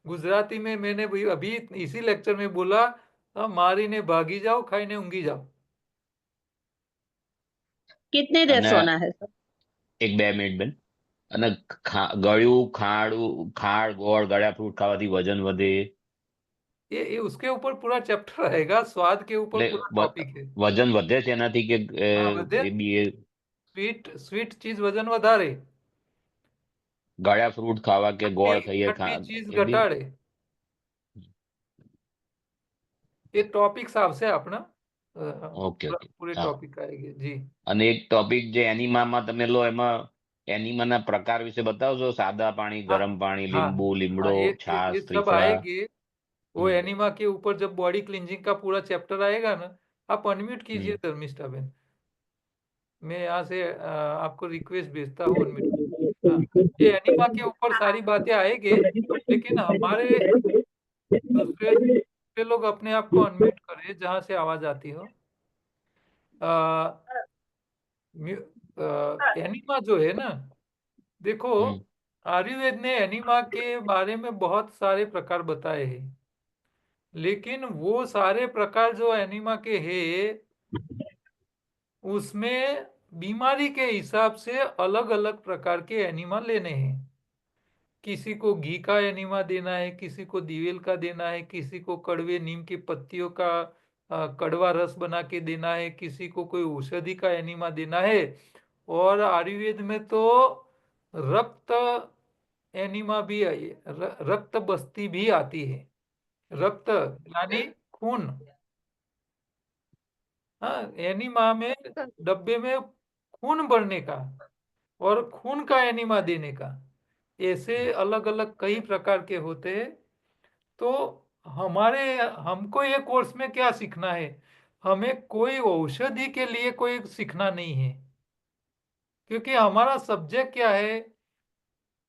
गुजराती में मैंने भी अभी इसी लेक्चर में बोला, मारी ने भागी जाओ, खाई ने ऊंघी जाओ। कितनी देर અને सोना है सर? 1-2 મિનિટ બેન. અને ગળ્યું, ખાડ, ગોળ, ગળ્યા ફ્રૂટ ખાવાથી વજન વધે. ये उसके ऊपर पूरा चैप्टर रहेगा, स्वाद के ऊपर એટલે पूरा टॉपिक है। વજન વધે છે એનાથી કે हाँ वजन, એ બી स्वीट स्वीट चीज वजन વધારે, ગળ્યા ફ્રૂટ ખાવા કે खट्टी ગોળ ખાઈએ खट्टी चीज એ બી. ઘટાડે। ये टॉपिक साहब से अपना ઓકે पूरा ઓકે पूरे હા. टॉपिक आएंगे जी। અને એક ટોપિક જે એનિમામાં તમે લો એમાં એનિમાના પ્રકાર વિશે બતાવશો? સાદા પાણી, हाँ ગરમ पानी, हाँ લીંબુ, हाँ, લીમડો, છાશ, ये सब त्रिफला. आएंगे। वो हम्म. एनिमा के ऊपर जब बॉडी क्लींजिंग का पूरा चैप्टर आएगा ना, आप अनम्यूट कीजिए हम्म. धर्मिष्ठा बहन। मैं यहाँ से आपको रिक्वेस्ट भेजता हूँ अनम्यूट। हाँ, ये एनिमा के ऊपर सारी बातें आएंगे, लेकिन हमारे दूसरे दूसरे लोग अपने आप को अनम्यूट करें जहाँ से आवाज आती हो। एनिमा जो है ना, देखो, हम्म. आयुर्वेद ने एनिमा के बारे में बहुत सारे प्रकार बताए हैं। लेकिन वो सारे प्रकार जो एनिमा के है उसमें बीमारी के हिसाब से अलग अलग प्रकार के एनिमा लेने हैं। किसी को घी का एनिमा देना है, किसी को दिवेल का देना है, किसी को कड़वे नीम की पत्तियों का कड़वा रस बना के देना है, किसी को कोई औषधि का एनिमा देना है। और आयुर्वेद में तो रक्त एनिमा भी रक्त बस्ती भी आती है। रक्त यानी खून। हाँ, एनीमा में डब्बे में खून भरने का और खून का एनीमा देने का, ऐसे अलग अलग कई प्रकार के होते हैं। तो हमारे हमको ये कोर्स में क्या सीखना है, हमें कोई औषधि के लिए कोई सीखना नहीं है। क्योंकि हमारा सब्जेक्ट क्या है,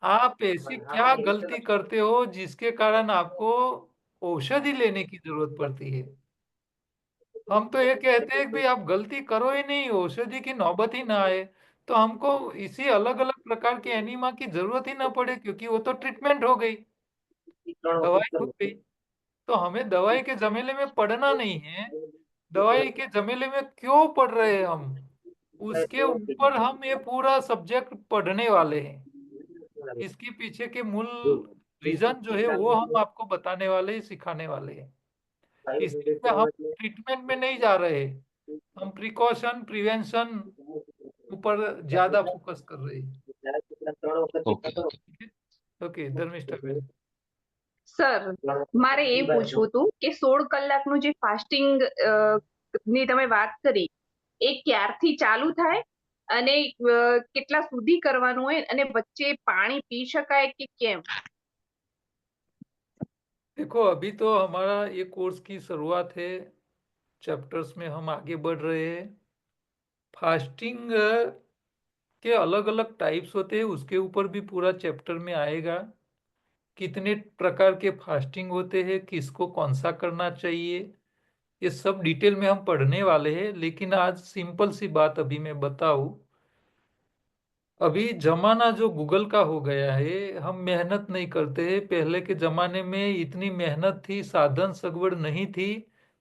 आप ऐसी क्या गलती करते हो जिसके कारण आपको औषधि लेने की जरूरत पड़ती है। हम तो ये कहते हैं कि भाई आप गलती करो ही नहीं, औषधि की नौबत ही ना आए, तो हमको इसी अलग अलग प्रकार के एनीमा की जरूरत ही ना पड़े, क्योंकि वो तो ट्रीटमेंट हो गई, दवाई हो गई। तो हमें दवाई के झमेले में पड़ना नहीं है। दवाई के झमेले में क्यों पड़ रहे हैं हम, उसके ऊपर हम ये पूरा सब्जेक्ट पढ़ने वाले हैं। इसके पीछे के मूल रीजन जो है वो हम आपको बताने वाले हैं, सिखाने वाले हैं। इसलिए हम ट्रीटमेंट में नहीं जा रहे, हम प्रिकॉशन प्रिवेंशन ऊपर ज्यादा फोकस कर रहे हैं। Okay okay. ઓકે ધર્મિષ્ઠાબેન। સર મારે એ પૂછવું હતું કે 16 કલાકનું જે ફાસ્ટિંગ ની તમે વાત કરી એ ક્યારથી ચાલુ થાય અને કેટલા સુધી કરવાનું હોય અને વચ્ચે પાણી પી શકાય કે કેમ? देखो अभी तो हमारा ये कोर्स की शुरुआत है, चैप्टर्स में हम आगे बढ़ रहे हैं। फास्टिंग के अलग अलग टाइप्स होते हैं, उसके ऊपर भी पूरा चैप्टर में आएगा। कितने प्रकार के फास्टिंग होते हैं, किसको कौन सा करना चाहिए, ये सब डिटेल में हम पढ़ने वाले हैं। लेकिन आज सिंपल सी बात अभी मैं बताऊं, अभी जमाना जो गूगल का हो गया है, हम मेहनत नहीं करते हैं। पहले के जमाने में इतनी मेहनत थी, साधन सगवड़ नहीं थी।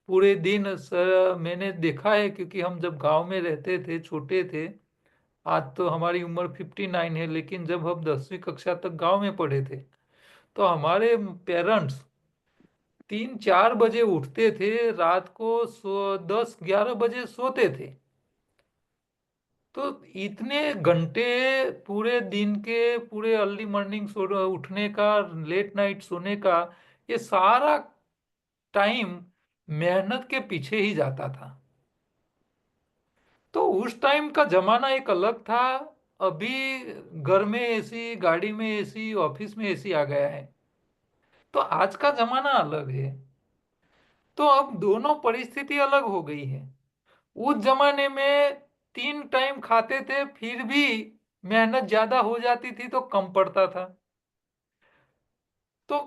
पूरे दिन मैंने देखा है, क्योंकि हम जब गांव में रहते थे, छोटे थे। आज तो हमारी उम्र 59 है, लेकिन जब हम 10वीं कक्षा तक गांव में पढ़े थे तो हमारे पेरेंट्स 3-4 बजे उठते थे, रात को 10-11 बजे सोते थे। तो इतने घंटे पूरे दिन के, पूरे अर्ली मॉर्निंग उठने का, लेट नाइट सोने का, ये सारा टाइम मेहनत के पीछे ही जाता था। तो उस टाइम का जमाना एक अलग था। अभी घर में एसी, गाड़ी में एसी, ऑफिस में एसी आ गया है, तो आज का जमाना अलग है। तो अब दोनों परिस्थिति अलग हो गई है। उस जमाने में 3 टाइम खाते थे, फिर भी मेहनत ज्यादा हो जाती थी तो कम पड़ता था। तो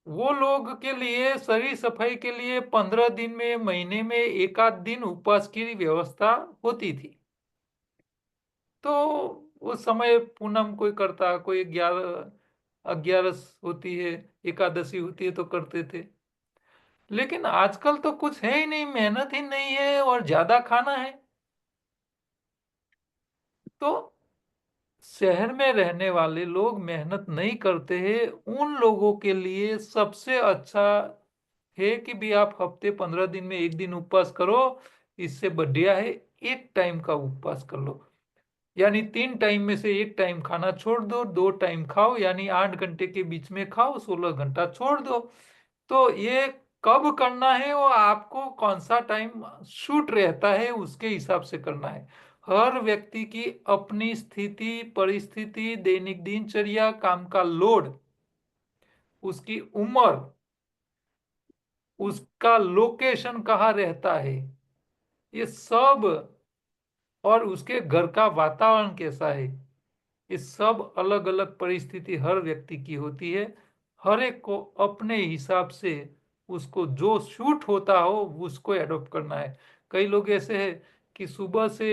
वो लोग के लिए, शरीर सफाई के लिए 15 दिन में, महीने में एक आध दिन उपवास की व्यवस्था होती थी। तो उस समय पूनम कोई करता, कोई 11 होती है, एकादशी होती है तो करते थे। लेकिन आजकल तो कुछ है ही नहीं, मेहनत ही नहीं है और ज्यादा खाना है। तो शहर में रहने वाले लोग मेहनत नहीं करते हैं, उन लोगों के लिए सबसे अच्छा है कि भी आप हफ्ते 15 दिन में एक दिन उपवास करो। इससे बढ़िया है एक टाइम का उपवास कर लो, यानी 3 टाइम में से एक टाइम खाना छोड़ दो, 2 टाइम खाओ, यानी 8 घंटे के बीच में खाओ, 16 घंटा छोड़ दो। तो ये कब करना है, वो आपको कौन सा टाइम शूट रहता है उसके हिसाब से करना है। हर व्यक्ति की अपनी स्थिति, परिस्थिति, दैनिक दिनचर्या, काम का लोड, उसकी उम्र, उसका लोकेशन कहाँ रहता है, ये सब, और उसके घर का वातावरण कैसा है, ये सब अलग अलग परिस्थिति हर व्यक्ति की होती है। हर एक को अपने हिसाब से उसको जो सूट होता हो उसको एडॉप्ट करना है। कई लोग ऐसे हैं कि सुबह से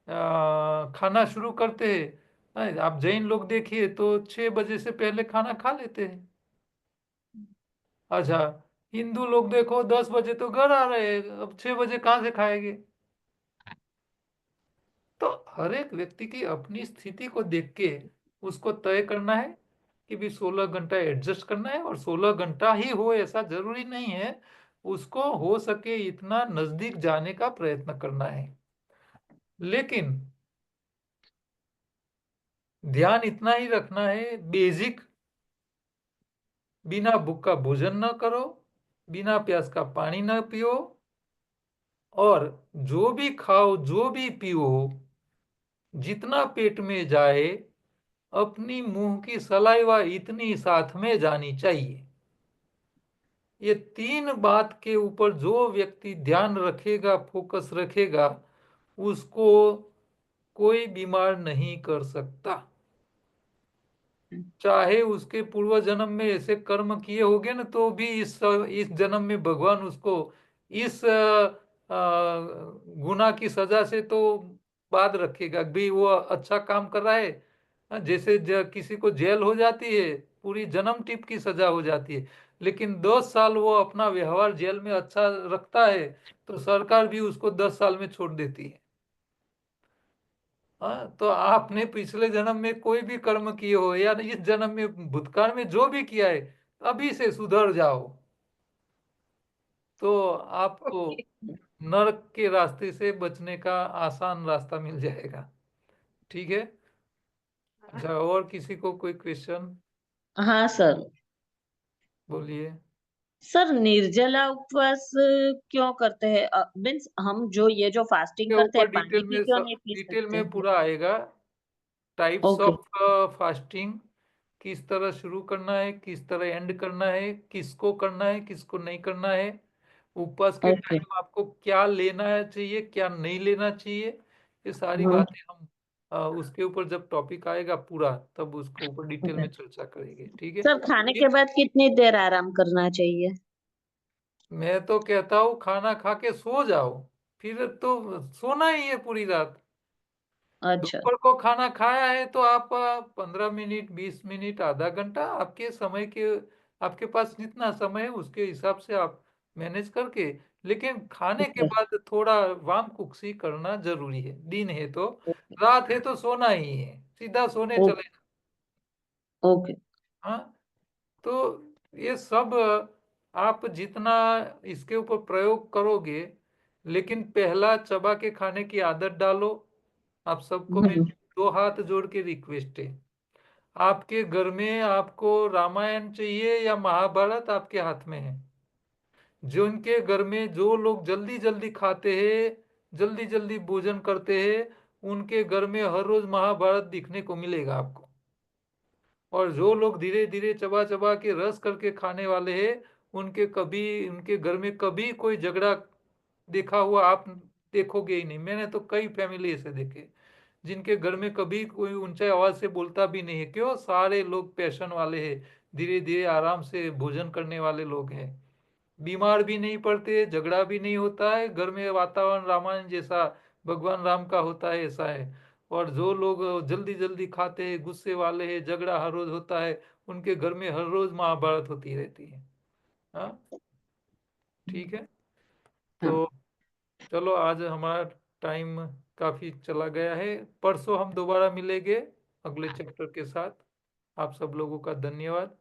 खाना शुरू करते हैं। आप जैन लोग देखिए तो 6 बजे से पहले खाना खा लेते हैं। अच्छा, हिंदू लोग देखो 10 बजे तो घर आ रहे हैं, अब 6 बजे कहाँ से खाएंगे? तो हर एक व्यक्ति की अपनी स्थिति को देख के उसको तय करना है कि भी 16 घंटा एडजस्ट करना है, और 16 घंटा ही हो ऐसा जरूरी नहीं है, उसको हो सके इतना नजदीक जाने का प्रयत्न करना है। लेकिन ध्यान इतना ही रखना है, बेसिक, बिना भूख का भोजन न करो, बिना प्यास का पानी न पियो, और जो भी खाओ जो भी पियो जितना पेट में जाए अपनी मुंह की सलाइवा इतनी साथ में जानी चाहिए। ये 3 बात के ऊपर जो व्यक्ति ध्यान रखेगा, फोकस रखेगा, उसको कोई बीमार नहीं कर सकता। चाहे उसके पूर्व जन्म में ऐसे कर्म किए होंगे ना, तो भी इस जन्म में भगवान उसको इस गुनाह की सजा से तो बाद रखेगा भी। वो अच्छा काम कर रहा है, जैसे किसी को जेल हो जाती है, पूरी जन्म टिप की सजा हो जाती है, लेकिन 10 साल वो अपना व्यवहार जेल में अच्छा रखता है तो सरकार भी उसको 10 साल में छोड़ देती है। हाँ, तो आपने पिछले जन्म में कोई भी कर्म किए हो या इस जन्म में भूतकाल में जो भी किया है, अभी से सुधर जाओ, तो आपको ओके। नरक के रास्ते से बचने का आसान रास्ता मिल जाएगा। ठीक है। अच्छा, और किसी को कोई क्वेश्चन? हाँ सर। बोलिए। सर निर्जला उपवास क्यों करते हैं? मीन्स हम जो ये जो फास्टिंग के करते ऊपर हैं पानी भी क्यों नहीं पी डिटेल सकते? में पूरा आएगा। Types okay. ऑफ फास्टिंग, किस तरह शुरू करना है, किस तरह एंड करना है, किसको करना है, किसको नहीं करना है, उपवास के ओके। टाइम आपको क्या लेना है चाहिए, क्या नहीं लेना चाहिए, ये सारी हाँ। बातें हम उसके ऊपर जब टॉपिक आएगा पूरा, तब उसको ऊपर डिटेल ओके। में चर्चा करेंगे। ठीक है। सर खाने के बाद कितनी देर आराम करना चाहिए? मैं तो कहता हूँ खाना खा के सो जाओ, फिर तो सोना ही है पूरी रात। अच्छा। दोपहर को खाना खाया है तो आप 15 मिनट, 20 मिनट, आधा घंटा, आपके समय के, आपके पास जितना समय है उसके हिसाब से आप मैनेज करके, लेकिन खाने के ओके। बाद थोड़ा वाम कुक्षी करना जरूरी है। दिन है तो, ओके। रात है तो सोना ही है, सीधा सोने ओके। चले। ओके। हाँ, तो ये सब आप जितना इसके ऊपर प्रयोग करोगे, लेकिन पहला चबा के खाने की आदत डालो। आप सबको मैं हम्म। 2 हाथ जोड़ के रिक्वेस्ट है, आपके घर में आपको रामायण चाहिए या महाभारत, आपके हाथ में है। जिनके घर में जो लोग जल्दी जल्दी खाते हैं, जल्दी जल्दी भोजन करते हैं, उनके घर में हर रोज महाभारत दिखने को मिलेगा आपको। और जो लोग धीरे धीरे चबा चबा के रस करके खाने वाले हैं, उनके घर में कभी कोई झगड़ा देखा हुआ आप देखोगे ही नहीं। मैंने तो कई फैमिली ऐसे देखे जिनके घर में कभी कोई ऊंचा आवाज से बोलता भी नहीं है। क्यों? सारे लोग पैशन वाले हैं, धीरे धीरे आराम से भोजन करने वाले लोग हैं, बीमार भी नहीं पड़ते, झगड़ा भी नहीं होता है घर में, वातावरण रामायण जैसा भगवान राम का होता है ऐसा है। और जो लोग जल्दी जल्दी खाते हैं, गुस्से वाले हैं, झगड़ा हर रोज होता है, उनके घर में हर रोज महाभारत होती रहती है। हाँ, ठीक है। तो हाँ। चलो, आज हमारा टाइम काफी चला गया है, परसों हम दोबारा मिलेंगे अगले चैप्टर के साथ। आप सब लोगों का धन्यवाद।